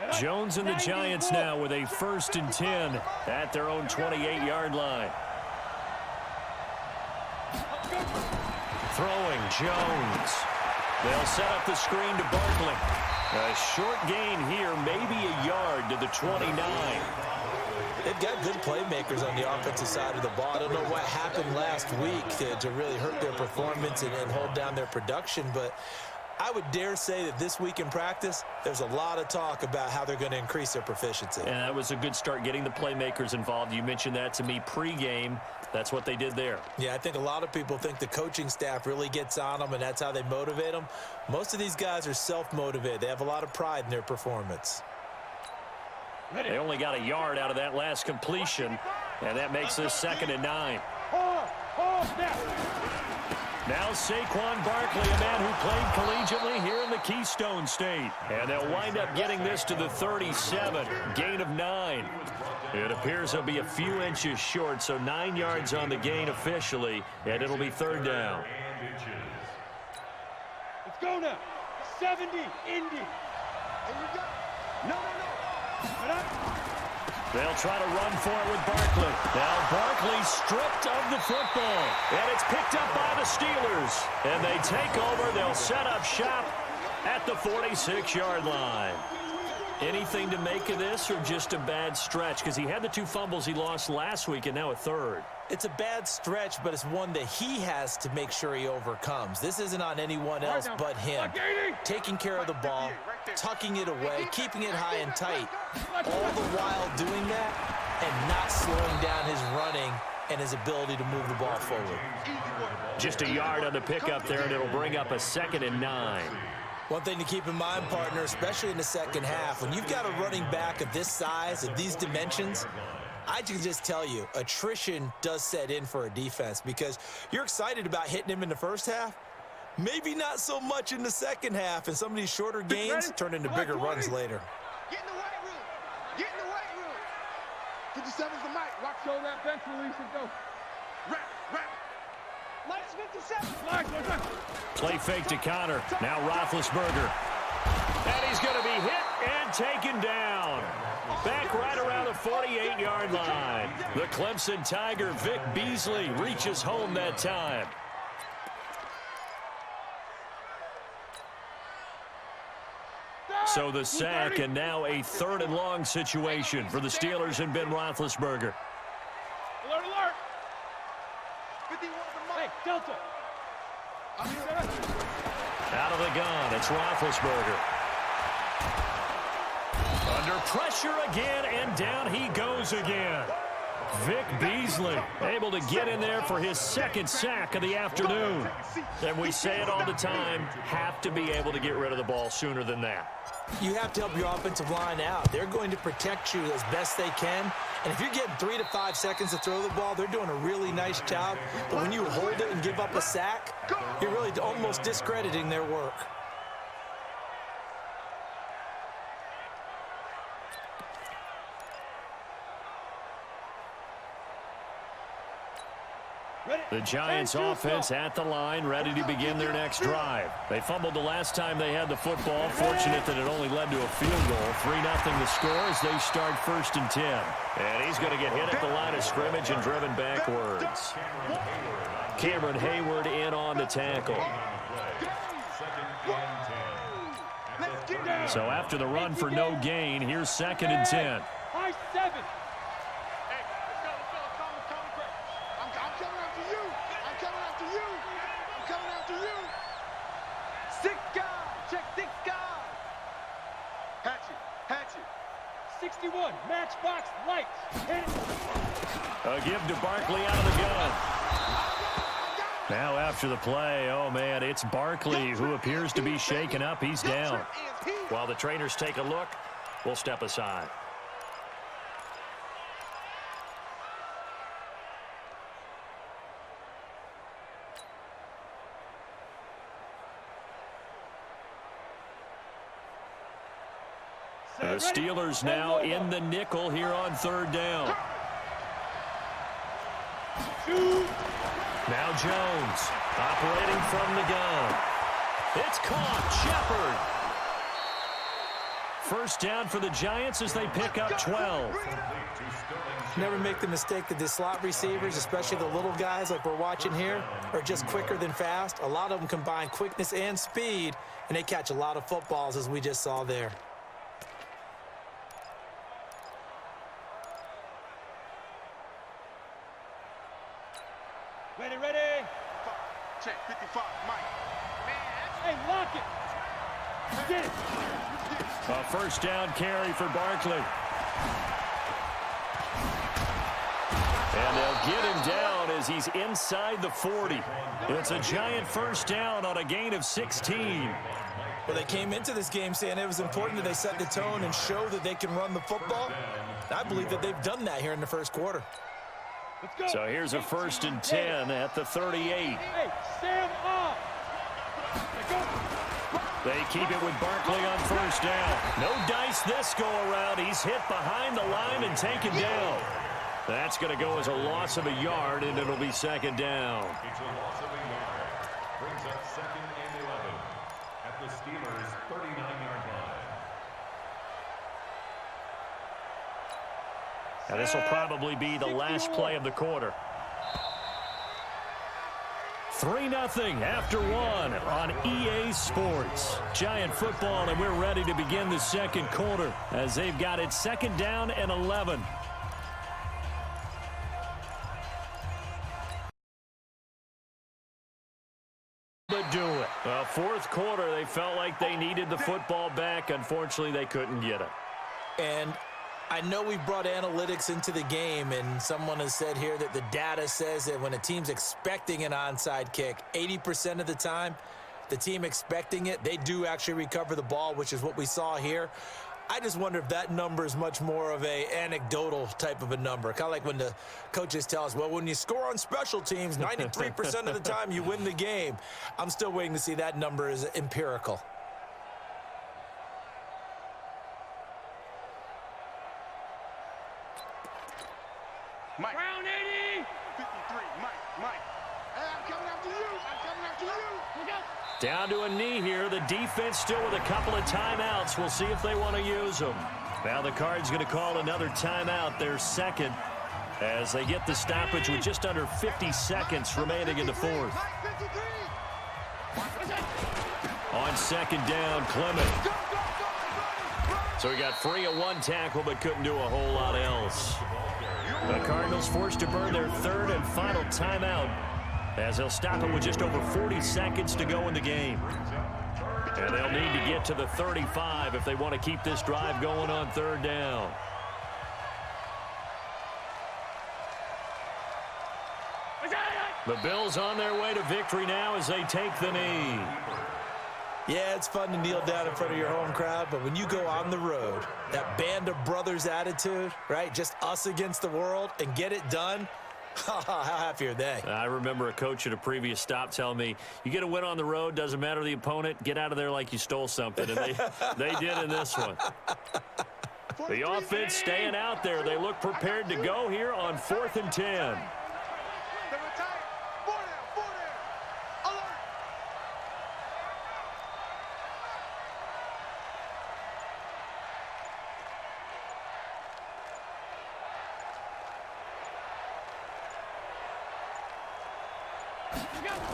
line. Jones and the Giants now with a 1st and 10 at their own 28-yard line. Throwing Jones. They'll set up the screen to Barkley. A short gain here, maybe a yard to the 29. They've got good playmakers on the offensive side of the ball. I don't know what happened last week to really hurt their performance and hold down their production, but I would dare say that this week in practice, there's a lot of talk about how they're going to increase their proficiency. And that was a good start getting the playmakers involved. You mentioned that to me pregame. That's what they did there. Yeah, I think a lot of people think the coaching staff really gets on them, and that's how they motivate them. Most of these guys are self-motivated. They have a lot of pride in their performance. They only got a yard out of that last completion, and that makes this 2nd and 9. Now Saquon Barkley, a man who played collegiately here in the Keystone State. And they'll wind up getting this to the 37, gain of 9. It appears they'll be a few inches short, so 9 yards on the gain officially, and it'll be 3rd down. Let's go now. 70, Indy. Here you go. No. They'll try to run for it with Barkley. Now Barkley stripped of the football, and it's picked up by the Steelers. And they take over. They'll set up shop at the 46-yard line. Anything to make of this, or just a bad stretch? Because he had the 2 fumbles he lost last week, and now a 3rd. It's a bad stretch, but it's one that he has to make sure he overcomes. This isn't on anyone else but him. Taking care of the ball, tucking it away, keeping it high and tight, all the while doing that and not slowing down his running and his ability to move the ball forward. Just a yard on the pickup there, and it'll bring up a 2nd and 9. One thing to keep in mind, partner, especially in the second half, when you've got a running back of this size, of these dimensions, I can just tell you, attrition does set in for a defense because you're excited about hitting him in the first half. Maybe not so much in the second half, and some of these shorter gains turn into bigger runs later. Get in the weight room. Get in the weight room. 57's the mic. Rock Show that bench release and go. rap. Minus 57. Play fake to Connor. Now Roethlisberger. And he's going to be hit and taken down. Back right around the 48-yard line. The Clemson Tiger, Vic Beasley, reaches home that time. So the sack, and now a 3rd and long situation for the Steelers and Ben Roethlisberger. Alert, alert. 51's the Hey, mic. Delta. Out of the gun, it's Roethlisberger. Under pressure again, and down he goes again. Vic Beasley able to get in there for his 2nd sack of the afternoon. And we say it all the time, have to be able to get rid of the ball sooner than that. You have to help your offensive line out. They're going to protect you as best they can. And if you're getting 3 to 5 seconds to throw the ball, they're doing a really nice job. But when you hold it and give up a sack, you're really almost discrediting their work. The Giants offense at the line, ready to begin their next drive. They fumbled the last time they had the football. Fortunate that it only led to a field goal. 3-0 the score as they start 1st and 10. And he's going to get hit at the line of scrimmage and driven backwards. Cameron Hayward in on the tackle. So after the run for no gain, here's 2nd and 10. High 7. Check 6 guys. Hatchet. 61. one, matchbox lights. Hit it. A give to Barkley out of the gun. Now after the play, oh man, it's Barkley who appears to be shaken up. He's down. While the trainers take a look, we'll step aside. The Steelers now in the nickel here on third down. Now Jones operating from the gun. It's caught. Shepard. First down for the Giants as they pick up 12. Never make the mistake that the slot receivers, especially the little guys like we're watching here, are just quicker than fast. A lot of them combine quickness and speed, and they catch a lot of footballs as we just saw there. Ready. Check 55, Mike. Hey, lock it. Get it. A first down carry for Barkley. And they'll get him down as he's inside the 40. It's a Giant first down on a gain of 16. Well, they came into this game saying it was important that they set the tone and show that they can run the football. I believe that they've done that here in the first quarter. Let's go. So here's a 1st and 10 at the 38. Hey, Sam off. They keep it with Barkley on first down. No dice this go around. He's hit behind the line and taken down. That's going to go as a loss of a yard, and it'll be second down. It's a loss of a yard. Brings up 2nd and 11 at the Steelers' 39-yard line. Now this will probably be the last play of the quarter. 3-0 after 1 on EA Sports. Giant football, and we're ready to begin the second quarter as they've got it 2nd down and 11. But do it. Well, fourth quarter, they felt like they needed the football back. Unfortunately, they couldn't get it. And I know we've brought analytics into the game, and someone has said here that the data says that when a team's expecting an onside kick, 80% of the time, the team expecting it, they do actually recover the ball, which is what we saw here. I just wonder if that number is much more of a anecdotal type of a number. Kind of like when the coaches tell us, well, when you score on special teams, 93% of the time you win the game. I'm still waiting to see that number is empirical. Mike. Round 80. 53, Mike. Hey, I'm coming after you. Look out. Down to a knee here. The defense still with a couple of timeouts. We'll see if they want to use them. Now the Cards going to call another timeout, their second, as they get the stoppage with just under 50 seconds remaining in the fourth. On second down, Clement. So he got free of one tackle but couldn't do a whole lot else. The Cardinals forced to burn their third and final timeout as they'll stop it with just over 40 seconds to go in the game. And they'll need to get to the 35 if they want to keep this drive going on third down. The Bills on their way to victory now as they take the knee. Yeah, it's fun to kneel down in front of your home crowd, but when you go on the road, that band of brothers attitude, right, just us against the world, and get it done, how happy are they? I remember a coach at a previous stop telling me, you get a win on the road, doesn't matter the opponent, get out of there like you stole something, and they did in this one. The offense staying out there. They look prepared to go here on 4th and 10.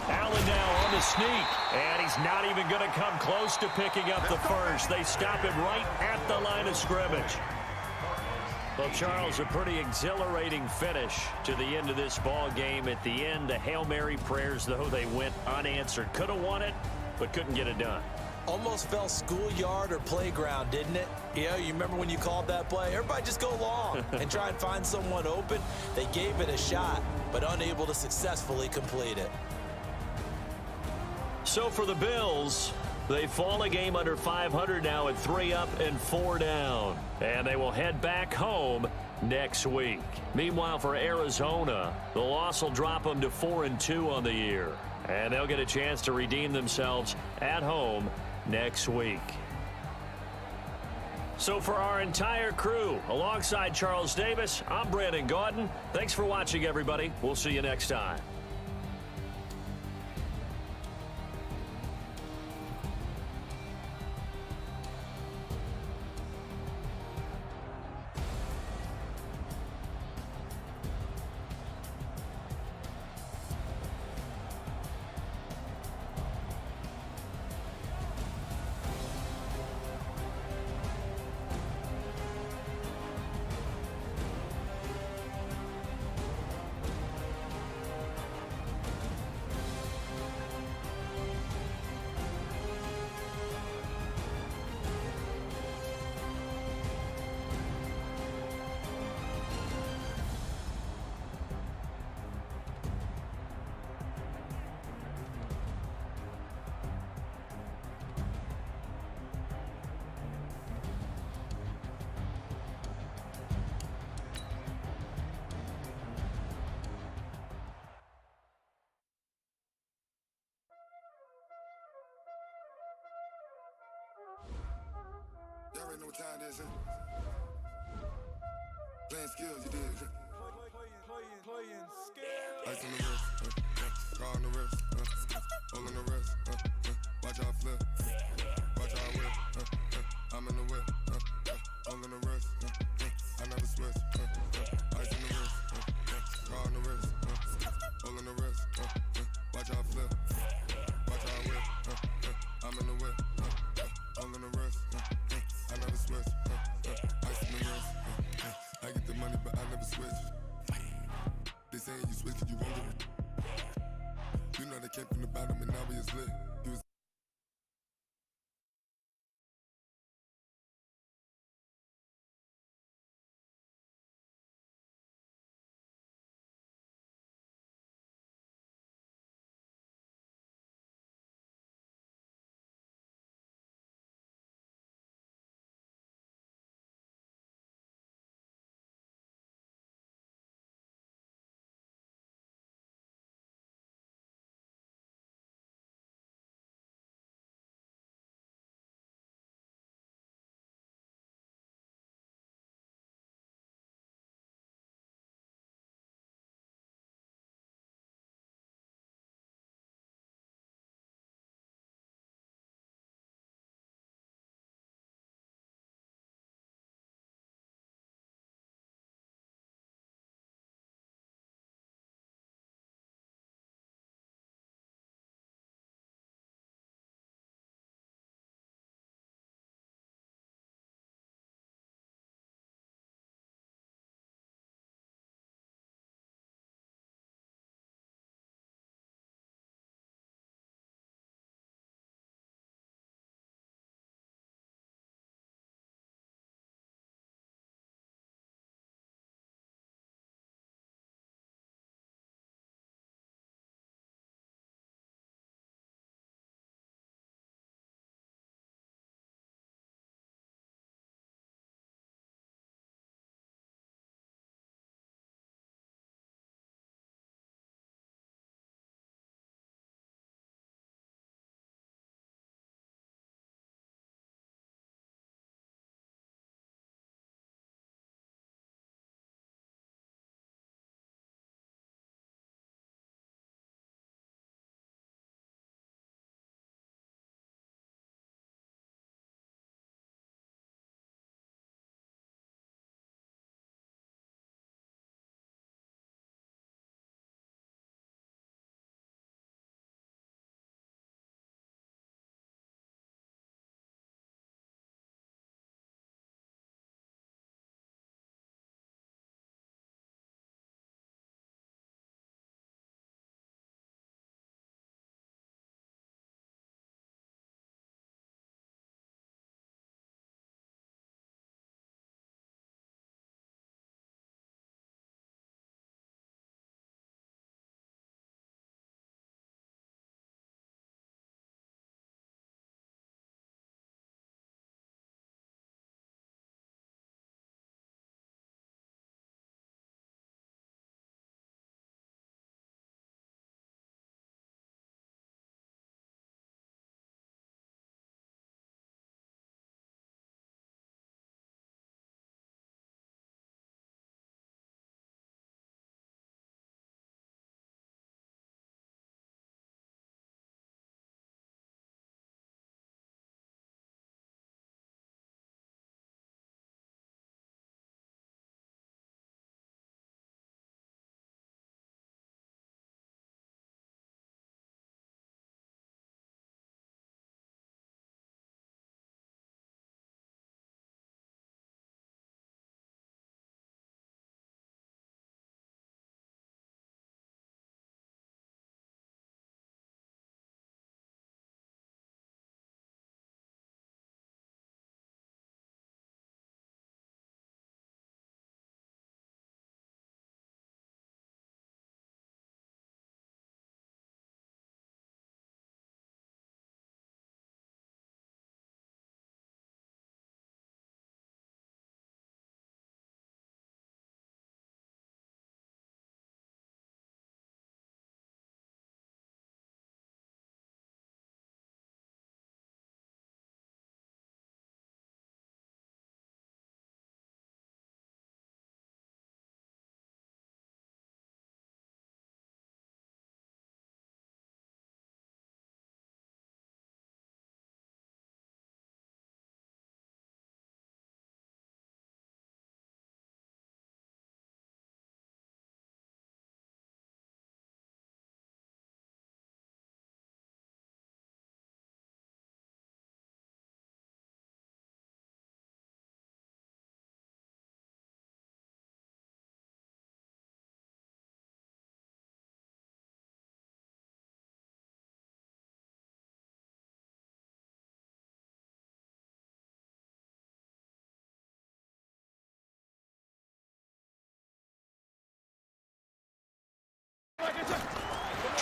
Allen now on the sneak, and he's not even going to come close to picking up the first. They stop him right at the line of scrimmage. Well, Charles, a pretty exhilarating finish to the end of this ball game. At the end, the Hail Mary prayers, though, they went unanswered. Could have won it, but couldn't get it done. Almost felt schoolyard or playground, didn't it? Yeah, you remember when you called that play? Everybody just go long and try and find someone open. They gave it a shot, but unable to successfully complete it. So for the Bills, they fall a game under 500 now at 3 up and 4 down. And they will head back home next week. Meanwhile, for Arizona, the loss will drop them to 4-2 on the year. And they'll get a chance to redeem themselves at home next week. So for our entire crew, alongside Charles Davis, I'm Brandon Gaudin. Thanks for watching, everybody. We'll see you next time. Y'all already know what time it is, huh? Playing skills, you did. Playing skills. Ice on the wrist, car on the wrist, hole in the wrist, watch how I flip, watch how I whip, I'm in the whip, hole in the wrist, I never switch, ice on the wrist, car on the wrist, hole in the wrist, watch how I flip, watch how I whip, I'm in the whip, hole in the wrist, I never switch, ice on the wrist, I get the money but I never switch. They saying you switch 'cause you won't get it. You know they came from the bottom and now we is lit. You was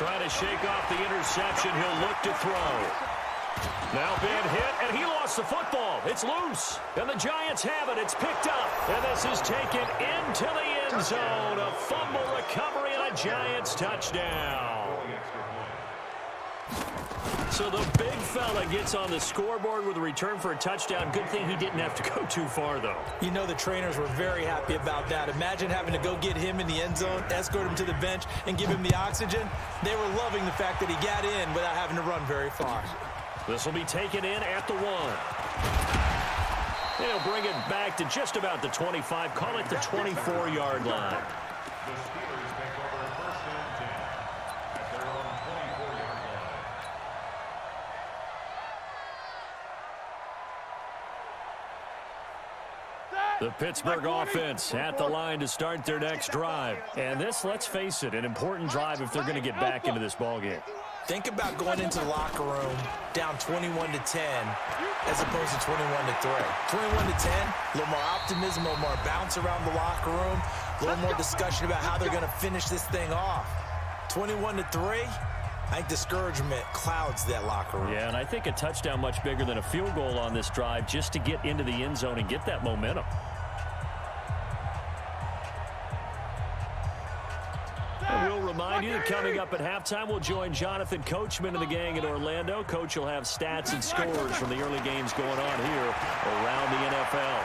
Trying to shake off the interception. He'll look to throw. Now being hit, and he lost the football. It's loose, and the Giants have it. It's picked up, and this is taken into the end zone. A fumble recovery and a Giants touchdown. So the big fella gets on the scoreboard with a return for a touchdown. Good thing he didn't have to go too far, though. You know the trainers were very happy about that. Imagine having to go get him in the end zone, escort him to the bench, and give him the oxygen. They were loving the fact that he got in without having to run very far. This will be taken in at the 1. They'll bring it back to just about the 25. Call it the 24-yard line. The Steelers take over 1st and 10 at their own 24-yard line. The Pittsburgh offense at the line to start their next drive. And this, let's face it, an important drive if they're going to get back into this ballgame. Think about going into the locker room down 21-10 as opposed to 21-3. 21-10, a little more optimism, a little more bounce around the locker room, a little more discussion about how they're going to finish this thing off. 21-3, I think discouragement clouds that locker room. Yeah, and I think a touchdown much bigger than a field goal on this drive just to get into the end zone and get that momentum. And we'll remind you that coming up at halftime, we'll join Jonathan Coachman and the gang in Orlando. Coach will have stats and scores from the early games going on here around the NFL.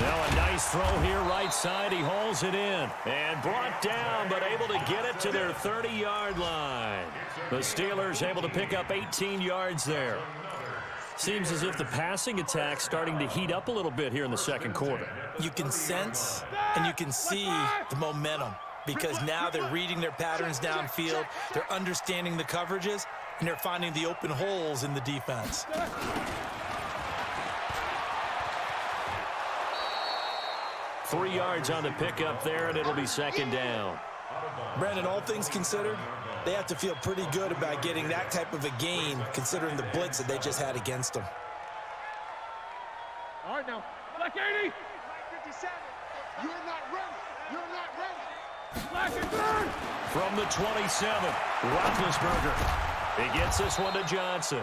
Now a nice throw here right side. He hauls it in and brought down, but able to get it to their 30-yard line. The Steelers able to pick up 18 yards there. Seems as if the passing attack's starting to heat up a little bit here in the second quarter. You can sense and you can see the momentum because now they're reading their patterns downfield, they're understanding the coverages, and they're finding the open holes in the defense. 3 yards on the pickup there, and it'll be second down. Brandon, all things considered, they have to feel pretty good about getting that type of a gain considering the blitz that they just had against them. All right, now. Black 80. 57. You're not ready. You're not ready. Black and third. From the 27, Roethlisberger. He gets this one to Johnson.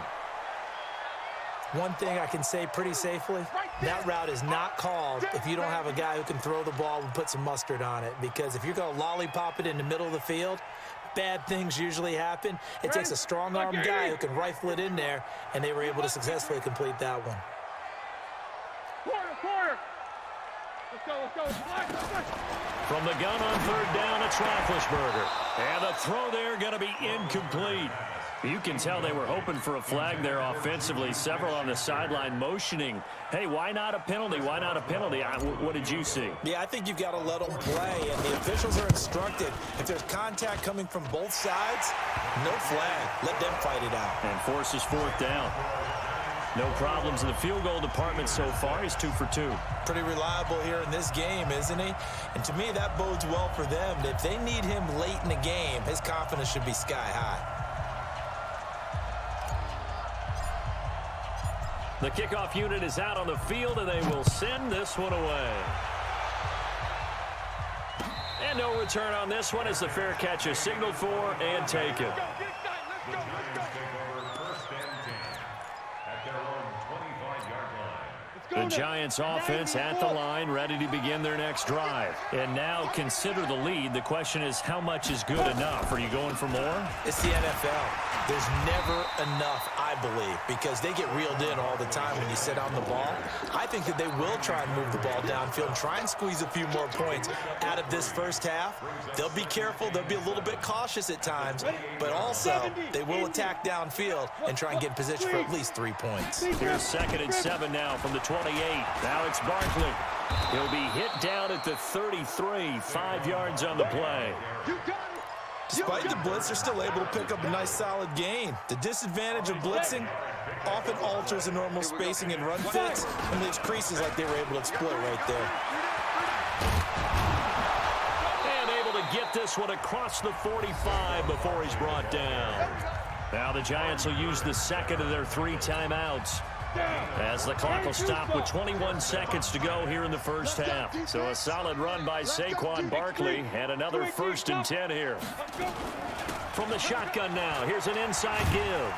One thing I can say pretty safely, that route is not called if you don't have a guy who can throw the ball and put some mustard on it. Because if you're going to lollipop it in the middle of the field, bad things usually happen. It takes a strong-arm guy who can rifle it in there, and they were able to successfully complete that one. Quarter. Let's go. From the gun on third down, it's Roethlisberger. And the throw there going to be incomplete. You can tell they were hoping for a flag there offensively. Several on the sideline motioning, hey, why not a penalty? Why not a penalty? What did you see? Yeah, I think you've got to let them play, and the officials are instructed. If there's contact coming from both sides, no flag. Let them fight it out. And forces 4th down. No problems in the field goal department so far. He's 2 for 2. Pretty reliable here in this game, isn't he? And to me, that bodes well for them. If they need him late in the game, his confidence should be sky high. The kickoff unit is out on the field, and they will send this one away. And no return on this one as the fair catch is signaled for and taken. The Giants take over 1st and 10 at their own 25-yard line. The Giants offense at the line, ready to begin their next drive. And now consider the lead. The question is, how much is good enough? Are you going for more? It's the NFL. There's never enough, I believe, because they get reeled in all the time when you sit on the ball. I think that they will try and move the ball downfield and try and squeeze a few more points out of this first half. They'll be careful. They'll be a little bit cautious at times, but also they will attack downfield and try and get in position for at least 3 points. Here's 2nd and 7 now from the 28. Now it's Barkley. He'll be hit down at the 33, 5 yards on the play. Despite the blitz, they're still able to pick up a nice solid gain. The disadvantage of blitzing often alters the normal spacing and run fits and leaves creases like they were able to exploit right there. And able to get this one across the 45 before he's brought down. Now the Giants will use the second of their 3 timeouts. As the clock will stop with 21 seconds to go here in the first half. So a solid run by Saquon Barkley and another 1st and 10 here. From the shotgun now, here's an inside give.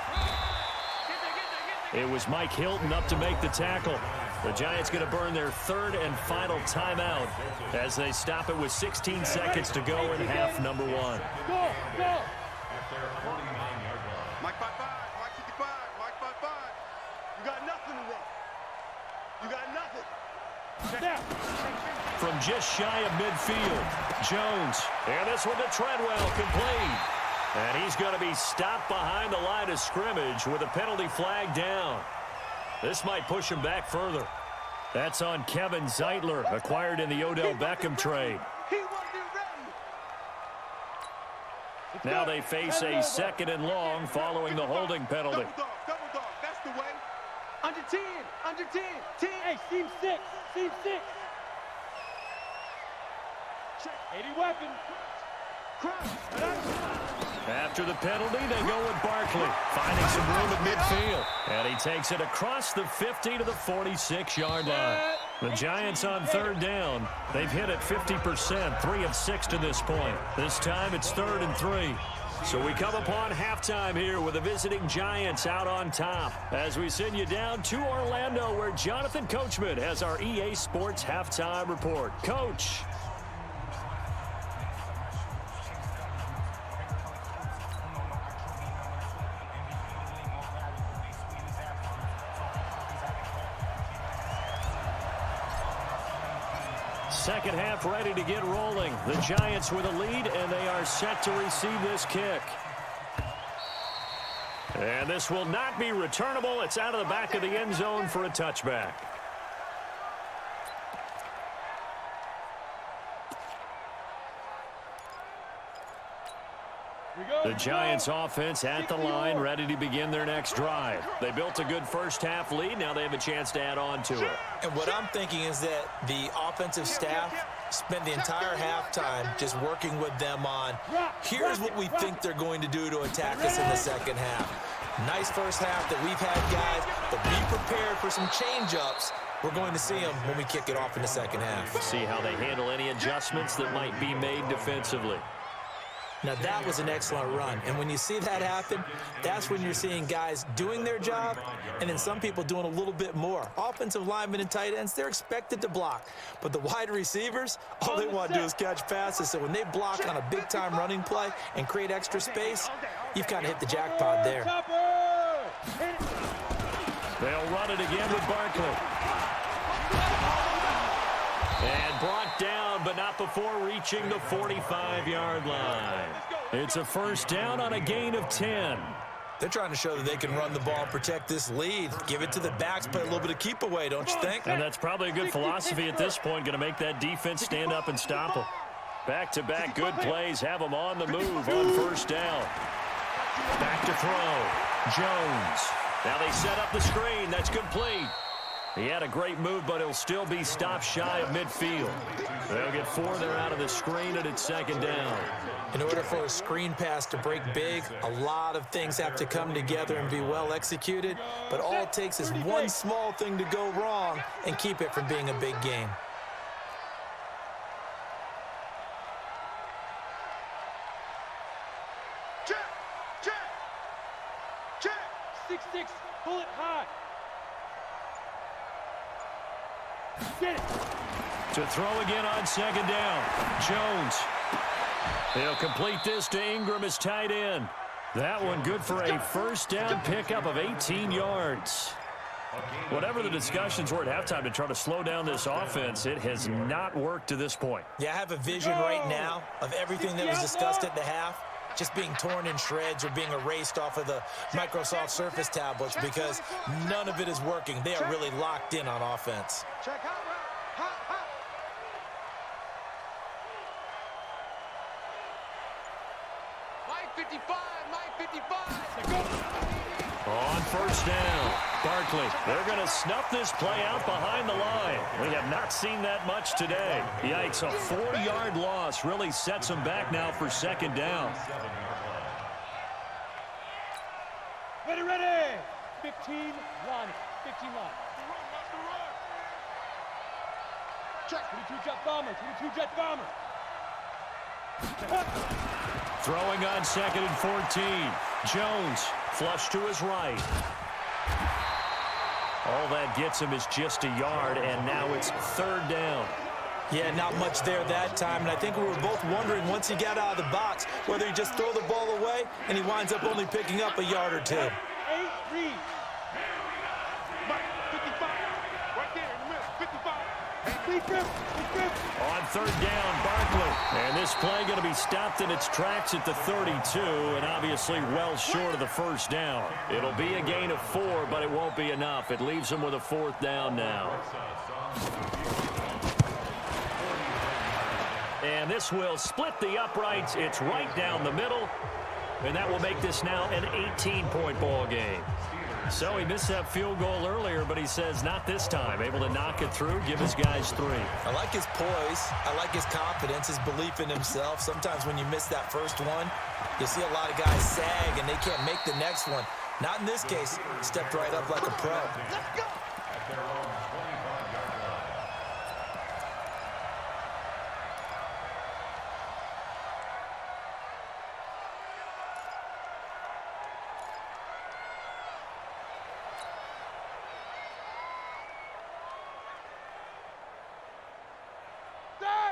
It was Mike Hilton up to make the tackle. The Giants going to burn their 3rd and final timeout as they stop it with 16 seconds to go in half number 1. Go! Mike 5-5, Mike 55, Mike 5-5. You got nothing today. You got nothing. From just shy of midfield, Jones. And this one to Treadwell, complete. And he's going to be stopped behind the line of scrimmage with a penalty flag down. This might push him back further. That's on Kevin Zeitler, acquired in the Odell Beckham trade. He wasn't ready. Now they face a 2nd and long following the holding penalty. Double dog, that's the way. Under 10, 10. Hey, seam 6. 80 weapon. After the penalty, they go with Barkley, finding some room at midfield. And he takes it across the 50 to the 46-yard line. The Giants on 3rd down. They've hit it 50%, 3 of 6 to this point. This time it's 3rd and 3. So we come upon halftime here with the visiting Giants out on top as we send you down to Orlando where Jonathan Coachman has our EA Sports halftime report. Coach. Second half ready to get rolling. The Giants with a lead, and they are set to receive this kick. And this will not be returnable. It's out of the back of the end zone for a touchback. The Giants offense at the line, ready to begin their next drive. They built a good first half lead. Now they have a chance to add on to it. And what I'm thinking is that the offensive staff spent the entire halftime just working with them on, here's what we think they're going to do to attack us in the second half. Nice first half that we've had, guys, but be prepared for some change-ups. We're going to see them when we kick it off in the second half. See how they handle any adjustments that might be made defensively. Now, that was an excellent run. And when you see that happen, that's when you're seeing guys doing their job and then some people doing a little bit more. Offensive linemen and tight ends, they're expected to block. But the wide receivers, all they want to do is catch passes. So when they block on a big-time running play and create extra space, you've kind of hit the jackpot there. They'll run it again with Barkley. And brought down, but not before reaching the 45-yard line. It's a first down on a gain of 10. They're trying to show that they can run the ball and protect this lead. Give it to the backs, play a little bit of keep away, don't you think? And that's probably a good philosophy at this point, going to make that defense stand up and stop them. Back-to-back good plays have them on the move on first down. Back to throw. Jones. Now they set up the screen. That's complete. He had a great move, but he'll still be stopped shy of midfield. They'll get 4 there out of the screen, and it's 2nd down. In order for a screen pass to break big, a lot of things have to come together and be well executed, but all it takes is one small thing to go wrong and keep it from being a big game. Check! 6-6, pull it high. Get it. To throw again on 2nd down. Jones. He'll complete this to Ingram as tight end. That one good for a first down pickup of 18 yards. Whatever the discussions were at halftime to try to slow down this offense, it has not worked to this point. Yeah, I have a vision right now of everything that was discussed at the half just being torn in shreds or being erased off of the Microsoft Surface tablets because none of it is working. They are really locked in on offense. Check hot route. Hot. Mike 55. On first down, Barkley. They're going to snuff this play out behind the line. We have not seen that much today. Yikes, a 4-yard loss really sets them back now for 2nd down. Ready. 15-1. 15 line. Check. 22 jet bomber. 22 jet bomber. Throwing on 2nd and 14. Jones flush to his right. All that gets him is just a yard, and now it's 3rd down. Yeah, not much there that time, and I think we were both wondering once he got out of the box whether he just throw the ball away and he winds up only picking up a yard or 2. 8 read. 55. Right there in the middle. 55. On 3rd down, Barkley. And this play going to be stopped in its tracks at the 32, and obviously well short of the 1st down. It'll be a gain of 4, but it won't be enough. It leaves him with a 4th down now. And this will split the uprights. It's right down the middle, and that will make this now an 18-point ball game. So he missed that field goal earlier, but he says not this time. Able to knock it through, give his guys 3. I like his poise. I like his confidence, his belief in himself. Sometimes when you miss that first one, you see a lot of guys sag and they can't make the next one. Not in this case. Stepped right up like a pro. Let's go. At their own 25-yard line.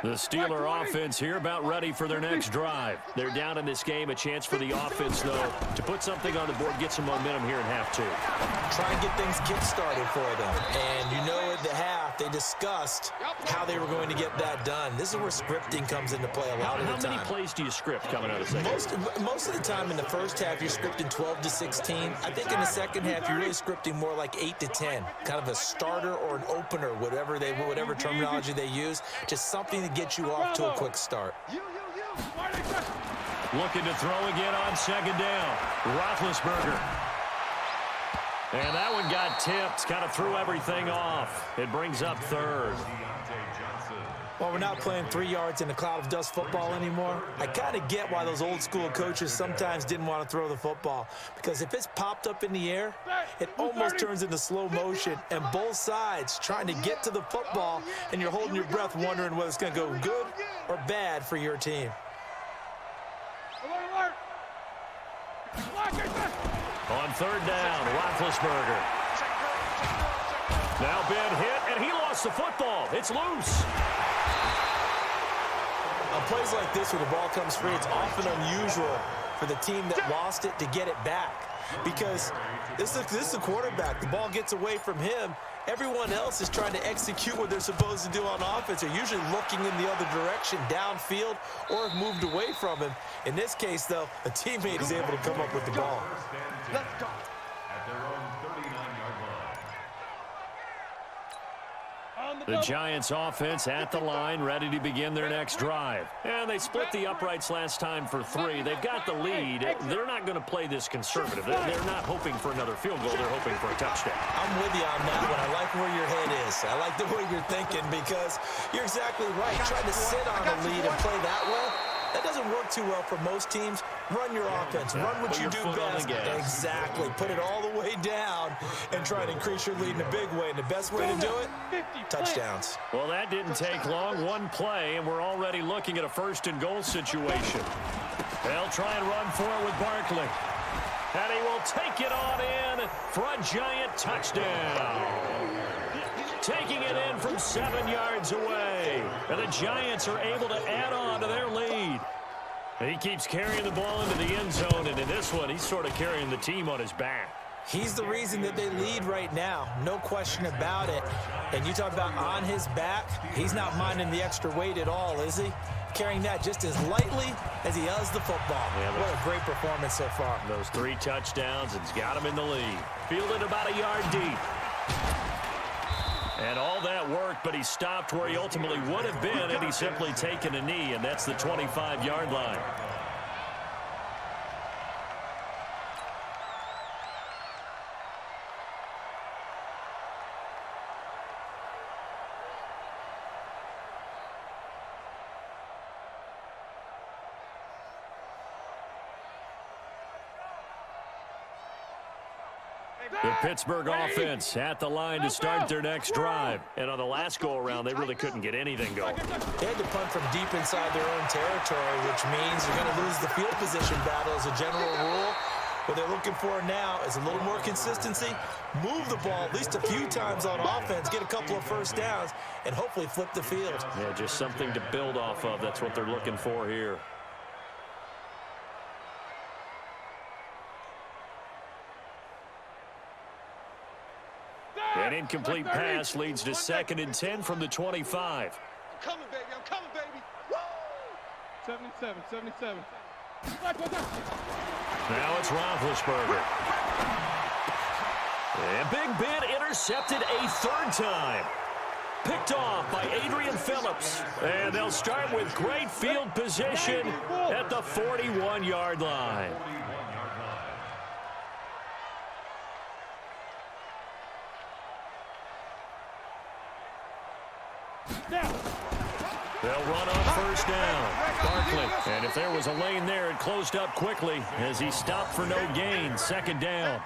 The Steeler offense here about ready for their next drive. They're down in this game. A chance for the offense, though, to put something on the board, get some momentum here in half 2. Try and get things kick-started for them. And you know at the half, they discussed how they were going to get that done. This is where scripting comes into play a lot of the time. How many plays do you script coming out of the second? Most of the time in the first half, you're scripting 12 to 16. I think in the second half, you're really scripting more like 8 to 10. Kind of a starter or an opener, whatever terminology they use. Just something to get you off to a quick start. Looking to throw again on 2nd down. Roethlisberger. And that one got tipped. Kind of threw everything off. It brings up 3rd. Well, we're not playing 3 yards in a cloud of dust football anymore. I kind of get why those old school coaches sometimes didn't want to throw the football. Because if it's popped up in the air, it almost turns into slow motion. And both sides trying to get to the football, and you're holding your breath wondering whether it's going to go good or bad for your team. On 3rd down, Roethlisberger. Now Ben hit, and he lost the football. It's loose. On plays like this where the ball comes free, it's often unusual for the team that lost it to get it back. Because this is the quarterback. The ball gets away from him. Everyone else is trying to execute what they're supposed to do on offense. They're usually looking in the other direction, downfield, or have moved away from him. In this case, though, a teammate is able to come up with the ball. Let's go. At their own 39-yard line. The Giants offense at the line, ready to begin their next drive. And they split the uprights last time for 3. They've got the lead. They're not going to play this conservative. They're not hoping for another field goal. They're hoping for a touchdown. I'm with you on that one. I like where your head is. I like the way you're thinking because you're exactly right. Trying to sit on a lead and play that way, that doesn't work too well for most teams. Run your offense. Run what you do best. Exactly. Put it all the way down and try to increase your lead in a big way. And the best way to do it, touchdowns. Well, that didn't take long. One play, and we're already looking at a 1st and goal situation. They'll try and run for it with Barkley. And he will take it on in for a Giant touchdown. Taking it in from 7 yards away. And the Giants are able to add on to their lead. And he keeps carrying the ball into the end zone, and in this one, he's sort of carrying the team on his back. He's the reason that they lead right now. No question about it. And you talk about on his back, he's not minding the extra weight at all, is he? Carrying that just as lightly as he does the football. Yeah, what a great performance so far. Those 3 touchdowns, it's got him in the lead. Fielded about a yard deep. And all that worked, but he stopped where he ultimately would have been had he simply taken a knee, and that's the 25-yard line. The Pittsburgh offense at the line to start their next drive. And on the last go-around, they really couldn't get anything going. They had to punt from deep inside their own territory, which means you're going to lose the field position battle as a general rule. What they're looking for now is a little more consistency, move the ball at least a few times on offense, get a couple of first downs, and hopefully flip the field. Yeah, just something to build off of. That's what they're looking for here. An incomplete pass leads to 2nd and 10 from the 25. I'm coming, baby. I'm coming, baby. Woo! 77. Now it's Roethlisberger. And Big Ben intercepted a 3rd time. Picked off by Adrian Phillips. And they'll start with great field position at the 41-yard line. They'll run on 1st down. Barkley. And if there was a lane there, it closed up quickly as he stopped for no gain. 2nd down.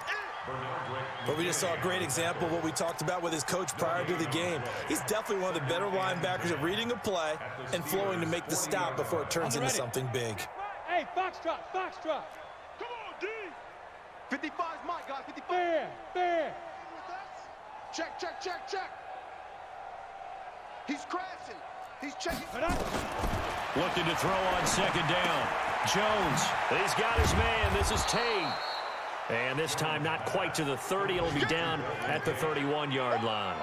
But we just saw a great example of what we talked about with his coach prior to the game. He's definitely one of the better linebackers at reading a play and flowing to make the stop before it turns into something big. Hey, Foxtrot. Come on, D. 55 is mine, guys. 55. Fair. Check. He's crashing. He's checking. Looking to throw on 2nd down. Jones. He's got his man. This is Tate. And this time not quite to the 30. It'll be down at the 31-yard line.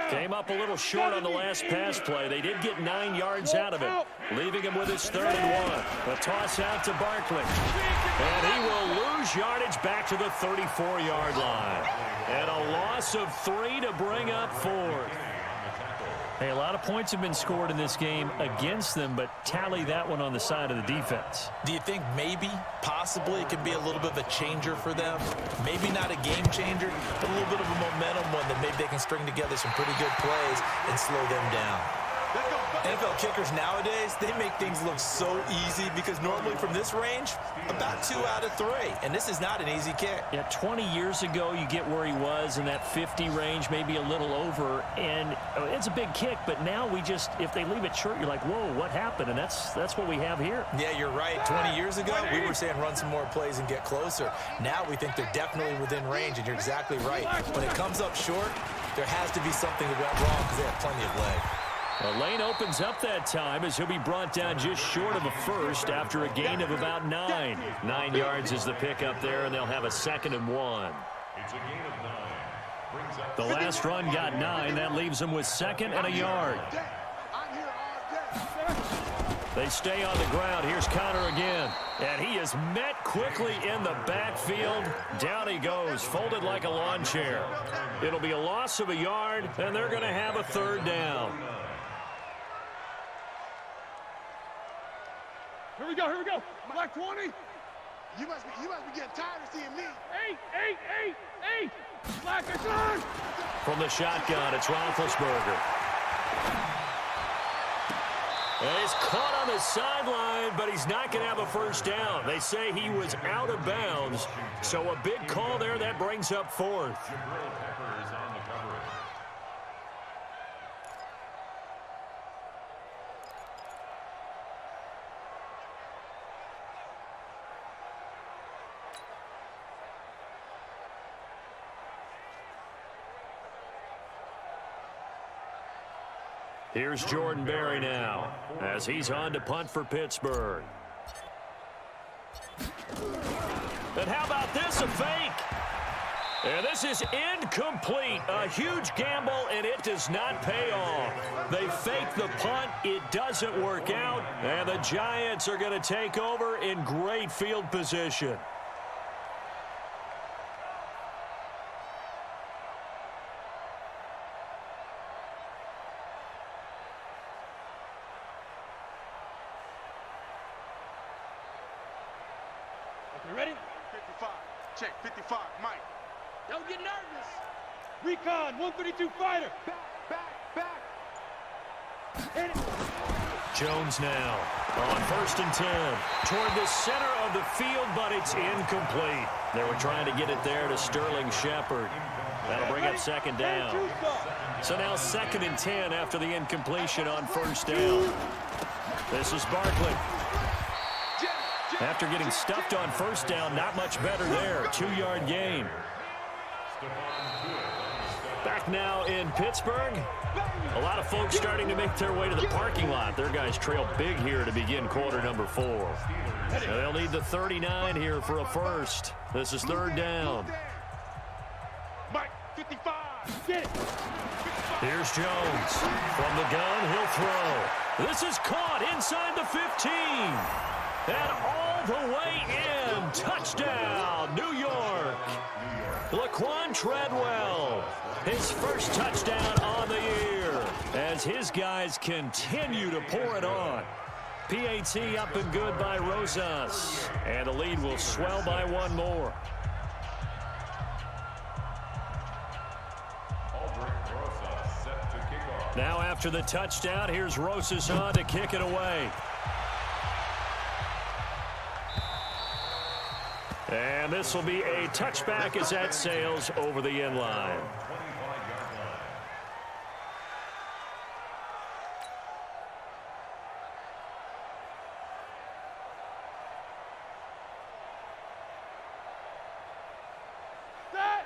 Came up a little short on the last pass play. They did get 9 yards out of it, leaving him with his 3rd and 1. A toss out to Barkley. And he will lose yardage back to the 34-yard line. And a loss of 3 to bring up 4th. Hey, a lot of points have been scored in this game against them, but tally that one on the side of the defense. Do you think maybe, possibly, it can be a little bit of a changer for them? Maybe not a game changer, but a little bit of a momentum one that maybe they can string together some pretty good plays and slow them down. NFL kickers nowadays, they make things look so easy because normally from this range, about 2 out of 3. And this is not an easy kick. Yeah, 20 years ago, you get where he was in that 50 range, maybe a little over, and it's a big kick, but now we just, if they leave it short, you're like, whoa, what happened? And that's what we have here. Yeah, you're right. 20 years ago, we were saying run some more plays and get closer. Now we think they're definitely within range, and you're exactly right. When it comes up short, there has to be something that went wrong because they have plenty of leg. The lane opens up that time as he'll be brought down just short of a 1st after a gain of about 9. 9 yards is the pickup there, and they'll have a 2nd and 1. It's a gain of 9. Brings up The last run got 9. That leaves them with 2nd and a yard. I'm here all day. They stay on the ground. Here's Connor again. And he is met quickly in the backfield. Down he goes, folded like a lawn chair. It'll be a loss of a yard, and they're going to have a 3rd down. Here we go. Black 20. You must be getting tired of seeing me. 8. Black is on. From the shotgun, it's Roethlisberger. And he's caught on the sideline, but he's not going to have a 1st down. They say he was out of bounds, so a big call there. That brings up 4th. Here's Jordan Berry now as he's on to punt for Pittsburgh. And how about this, a fake? And this is incomplete. A huge gamble, and it does not pay off. They fake the punt. It doesn't work out, and the Giants are going to take over in great field position. You ready? 55. Check. 55. Mike. Don't get nervous. Recon, 132 fighter. Back. Hit it. Jones now On 1st and 10, toward the center of the field, but it's incomplete. They were trying to get it there to Sterling Shepard. That'll bring up 2nd down. So now 2nd and 10 after the incompletion on 1st down. This is Barkley. After getting stuffed on 1st down, not much better there. 2-yard gain. Back now in Pittsburgh. A lot of folks starting to make their way to the parking lot. Their guys trail big here to begin quarter number 4. So they'll need the 39 here for a first. This is 3rd down. Mike, 55. Get it. Here's Jones. From the gun, he'll throw. This is caught inside the 15. And all the way in. Touchdown, New York. Laquan Treadwell. His first touchdown on the year as his guys continue to pour it on. PAT up and good by Rosas. And the lead will swell by 1 more. Now after the touchdown, here's Rosas on to kick it away. And this will be a touchback as that sails over the end line.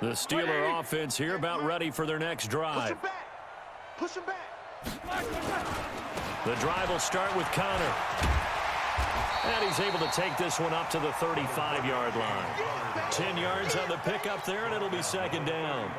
The Steeler offense here about ready for their next drive. Push him back. The drive will start with Connor. And he's able to take this one up to the 35-yard line. 10 yards on the pickup there, and it'll be 2nd down.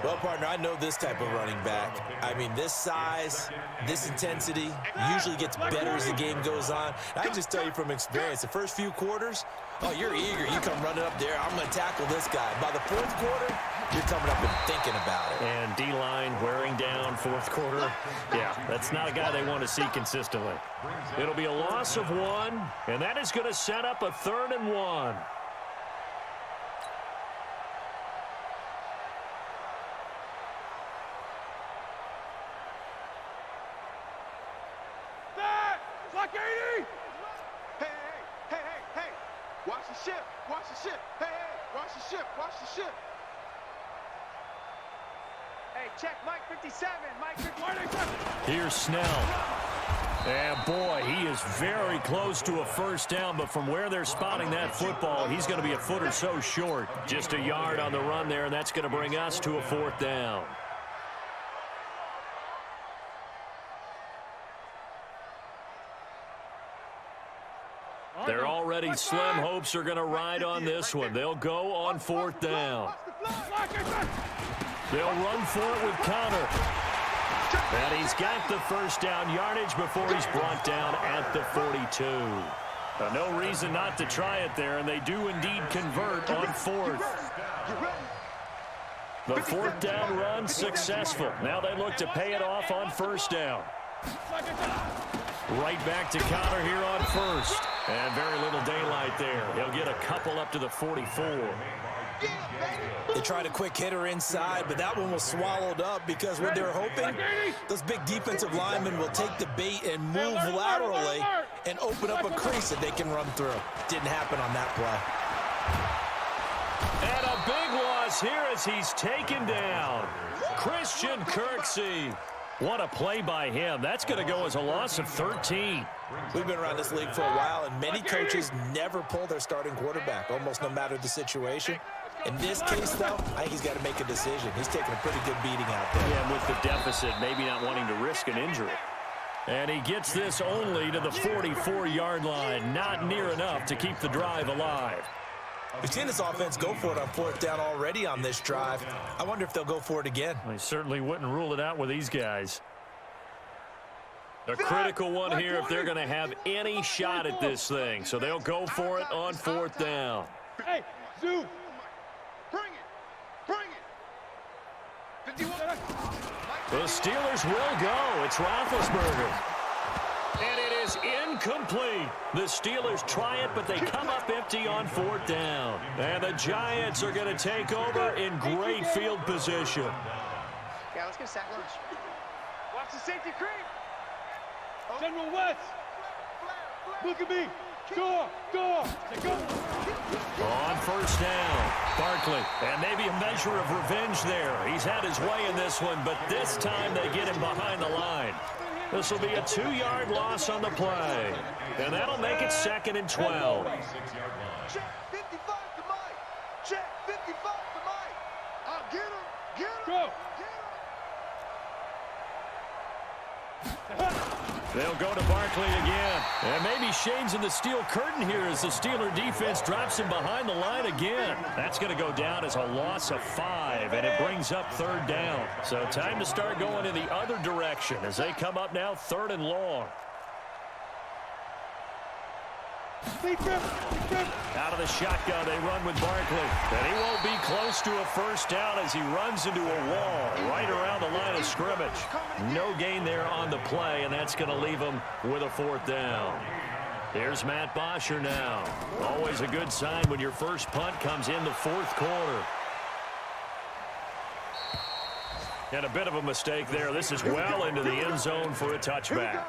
Well, partner, I know this type of running back. I mean, this size, this intensity usually gets better as the game goes on. I can just tell you from experience, the first few quarters, oh, you're eager. You come running up there, I'm going to tackle this guy. By the 4th quarter, you're coming up and thinking about it. And D-line wearing down 4th quarter. Yeah, that's not a guy they want to see consistently. It'll be a loss of 1, and that is going to set up a 3rd and 1. Like 80. Hey. Watch the ship. Watch the ship. Hey. Watch the ship. Watch the ship. Hey, check Mike 57. Mike 57. Here's Snell. And boy, he is very close to a first down, but from where they're spotting that football, he's going to be a foot or so short. Just a yard on the run there, and that's going to bring us to a 4th down. They're already slim hopes are going to ride on this one. They'll go on 4th down. They'll run for it with Connor. And he's got the first down yardage before he's brought down at the 42. No reason not to try it there, and they do indeed convert on 4th. The 4th down run successful. Now they look to pay it off on 1st down. Right back to Connor here on 1st. And very little daylight there. He'll get a couple up to the 44. They tried a quick hitter inside, but that one was swallowed up because what they were hoping, those big defensive linemen will take the bait and move laterally and open up a crease that they can run through. Didn't happen on that play. And a big loss here as he's taken down. Christian Kirksey. What a play by him. That's going to go as a loss of 13. We've been around this league for a while, and many coaches never pull their starting quarterback, almost no matter the situation. In this case, though, I think he's got to make a decision. He's taking a pretty good beating out there. Yeah, with the deficit, maybe not wanting to risk an injury. And he gets this only to the 44-yard line. Not near enough to keep the drive alive. We've seen this offense go for it on 4th down already on this drive. I wonder if they'll go for it again. I certainly wouldn't rule it out with these guys. A critical one here if they're going to have any shot at this thing. So they'll go for it on 4th down. Hey, Zoo. Bring it. 51. The Steelers will go. It's Roethlisberger. And it is incomplete. The Steelers try it, but they come up empty on 4th down. And the Giants are going to take over in great field position. Yeah, let's get a sack lunch. Watch the safety creep. General West. Look at me. Go. On first down, Barkley, and maybe a measure of revenge there. He's had his way in this one, but this time they get him behind the line. This will be a 2-yard loss on the play, and that'll make it 2nd and 12. Check 55 to Mike. Check 55 to Mike. I'll get him. Go. They'll go to Barkley again. And maybe Shane's in the steel curtain here as the Steeler defense drops him behind the line again. That's going to go down as a loss of 5, and it brings up 3rd down. So time to start going in the other direction as they come up now 3rd and long. Out of the shotgun, they run with Barkley. And he won't be close to a first down as he runs into a wall right around the line of scrimmage. No gain there on the play, and that's going to leave him with a 4th down. Here's Matt Bosher now. Always a good sign when your first punt comes in the 4th quarter. And a bit of a mistake there. This is well into the end zone for a touchback.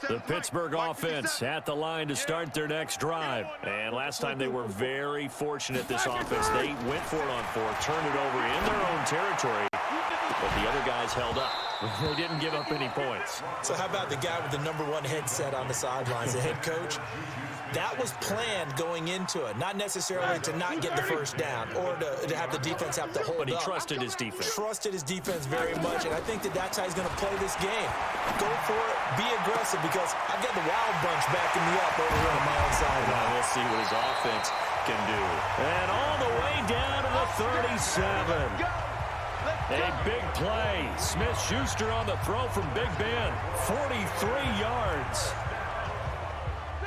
The Pittsburgh offense at the line to start their next drive. And last time they were very fortunate, this offense. They went for it on 4th, turned it over in their own territory, but the other guys held up. They didn't give up any points. So how about the guy with the #1 headset on the sidelines, the head coach? That was planned going into it, not necessarily to not get the first down or to have the defense have to hold up. But he trusted his defense. Trusted his defense very much, and I think that's how he's going to play this game. Go for it, be aggressive, because I've got the Wild Bunch backing me up over here on my own side. Now we'll see what his offense can do. And all the way down to the 37. A big play. Smith-Schuster on the throw from Big Ben. 43 yards.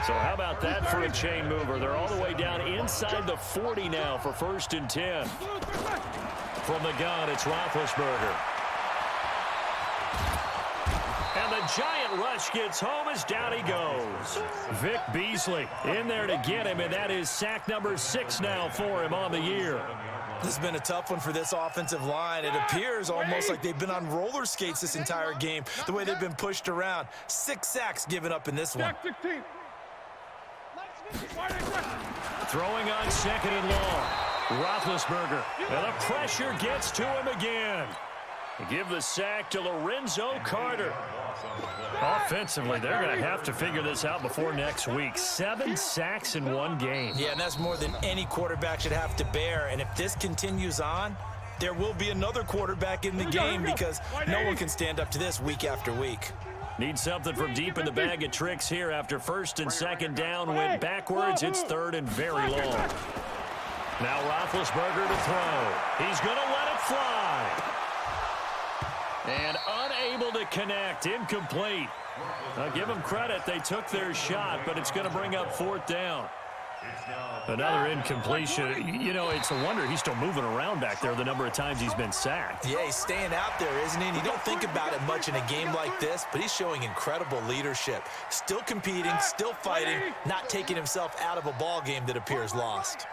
So how about that for a chain mover? They're all the way down inside the 40 now for 1st and 10. From the gun, it's Roethlisberger. And the giant rush gets home as down he goes. Vic Beasley in there to get him, and that is sack number 6 now for him on the year. This has been a tough one for this offensive line. It appears almost like they've been on roller skates this entire game, the way they've been pushed around. 6 sacks given up in this one. Throwing on 2nd and long. Roethlisberger. And the pressure gets to him again. Give the sack to Lorenzo Carter. Offensively, they're going to have to figure this out before next week. 7 sacks in one game. Yeah, and that's more than any quarterback should have to bear. And if this continues on, there will be another quarterback in the game because no one can stand up to this week after week. Need something from deep in the bag of tricks here after 1st and 2nd down. Went backwards. It's 3rd and very long. Now Roethlisberger to throw. He's going to let it fly. And unable to connect. Incomplete. I'll give them credit. They took their shot, but it's going to bring up 4th down. Another incompletion. You know, it's a wonder he's still moving around back there the number of times he's been sacked. Yeah, he's staying out there, isn't he? And you don't think about it much in a game like this, but he's showing incredible leadership. Still competing, still fighting, not taking himself out of a ball game that appears lost.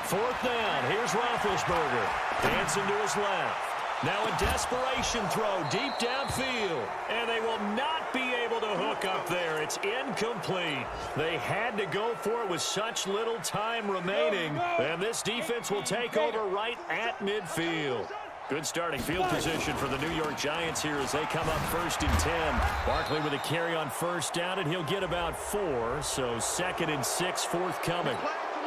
4th down. Here's Roethlisberger. Dancing to his left. Now a desperation throw deep downfield. And they will not be able to hook up there. It's incomplete. They had to go for it with such little time remaining. And this defense will take over right at midfield. Good starting field position for the New York Giants here as they come up 1st and 10. Barkley with a carry on 1st down, and he'll get about 4. So 2nd and 6 forthcoming.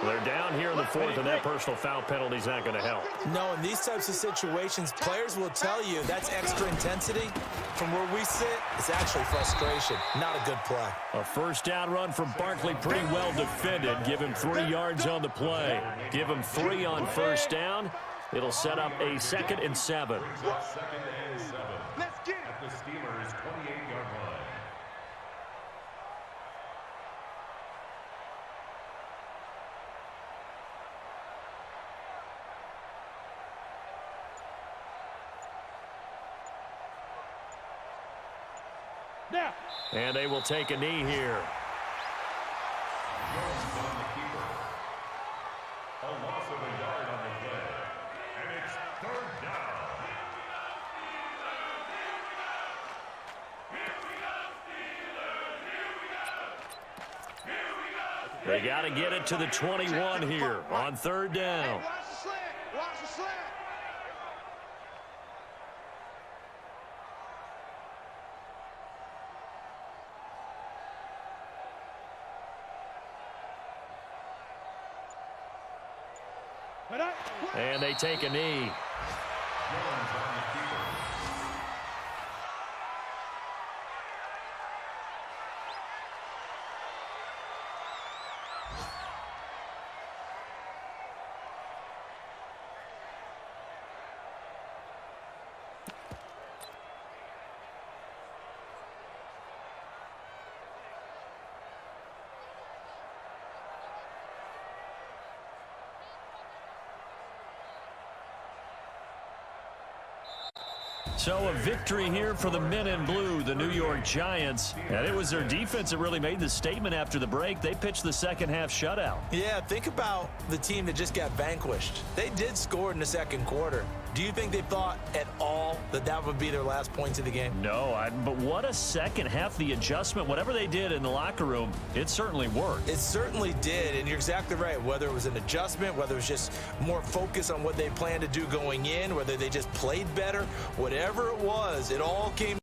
They're down here in the 4th, and that personal foul penalty is not going to help. No, in these types of situations, players will tell you that's extra intensity. From where we sit, it's actually frustration, not a good play. A 1st down run from Barkley, pretty well defended. Give him 3 yards on the play. Give him 3 on 1st down. It'll set up a 2nd and 7. Let's get it. At the Steelers' 28-yard line. And they will take a knee here. Jones on the keeper. A loss of a yard on the play. And it's third down. They got to get it to the 21 here on third down. Hey, watch the slant. Watch the slant. And they take a knee. Jones on the keeper. So a victory here for the men in blue, the New York Giants. And it was their defense that really made the statement after the break. They pitched the second half shutout. Yeah, think about the team that just got vanquished. They did score in the second quarter. Do you think they thought at all that that would be their last points of the game? No, but what a second half. The adjustment, whatever they did in the locker room, it certainly worked. It certainly did, and you're exactly right. Whether it was an adjustment, whether it was just more focus on what they planned to do going in, whether they just played better, whatever it was, it all came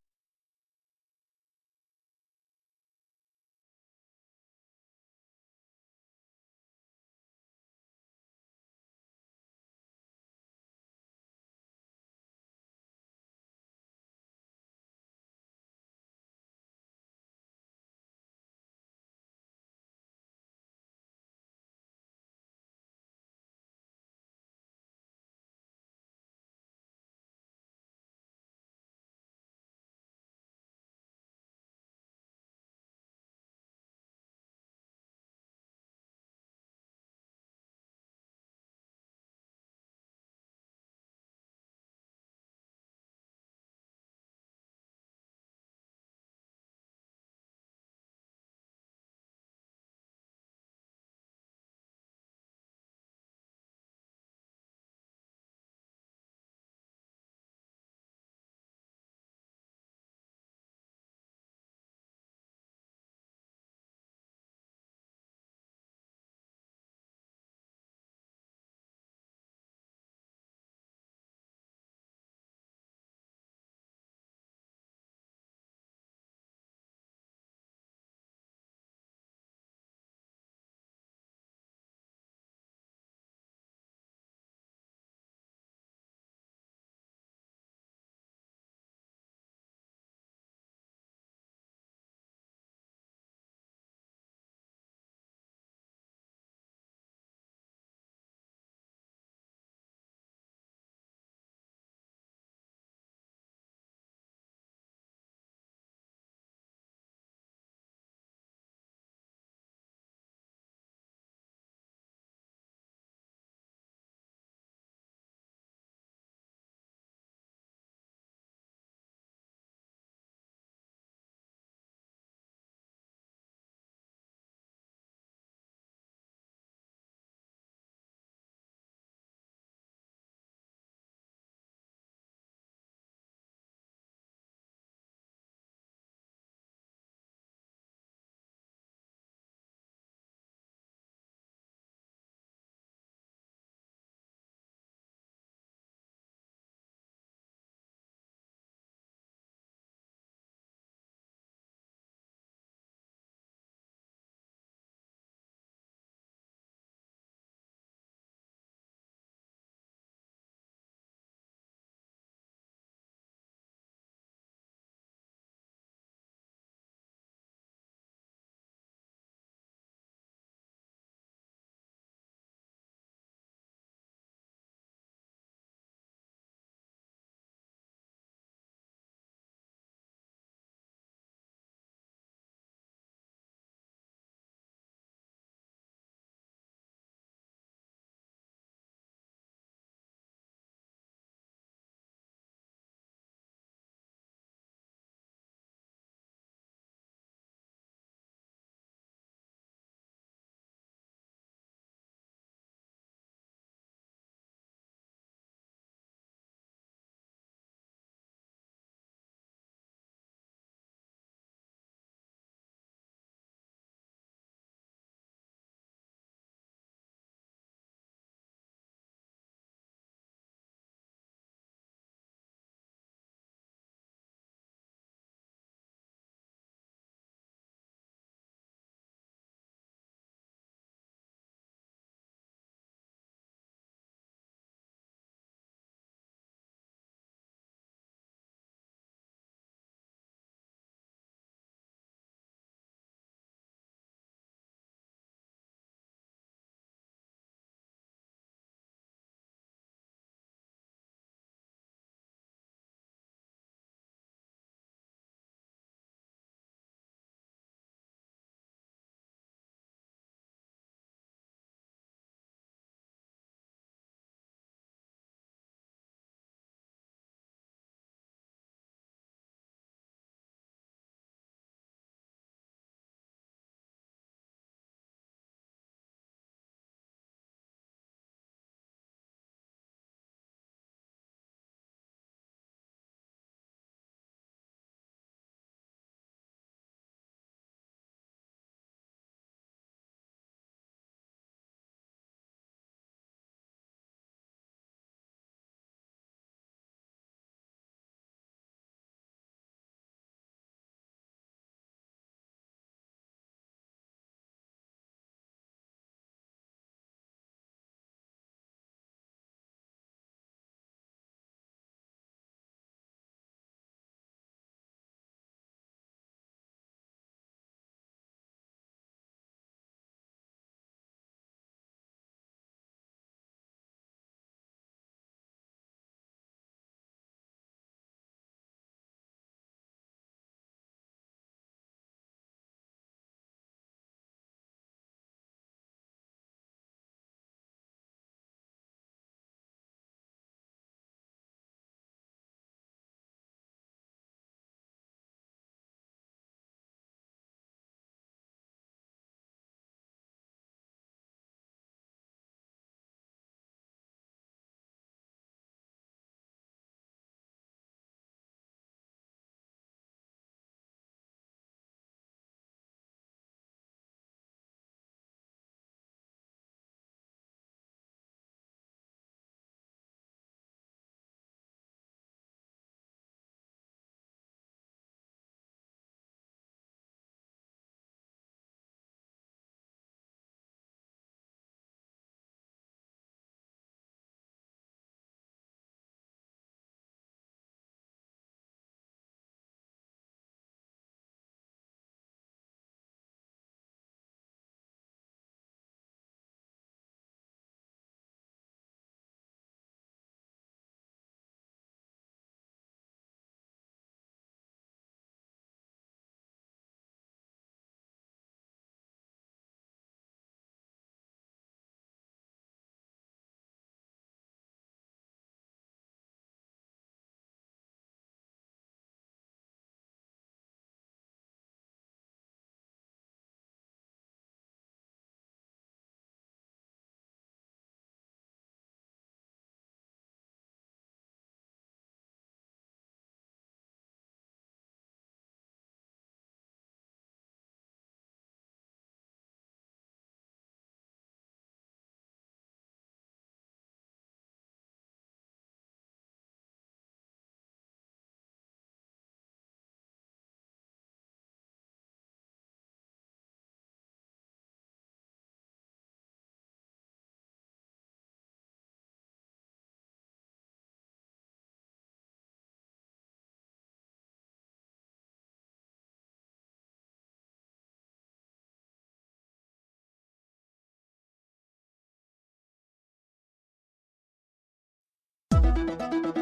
Thank you.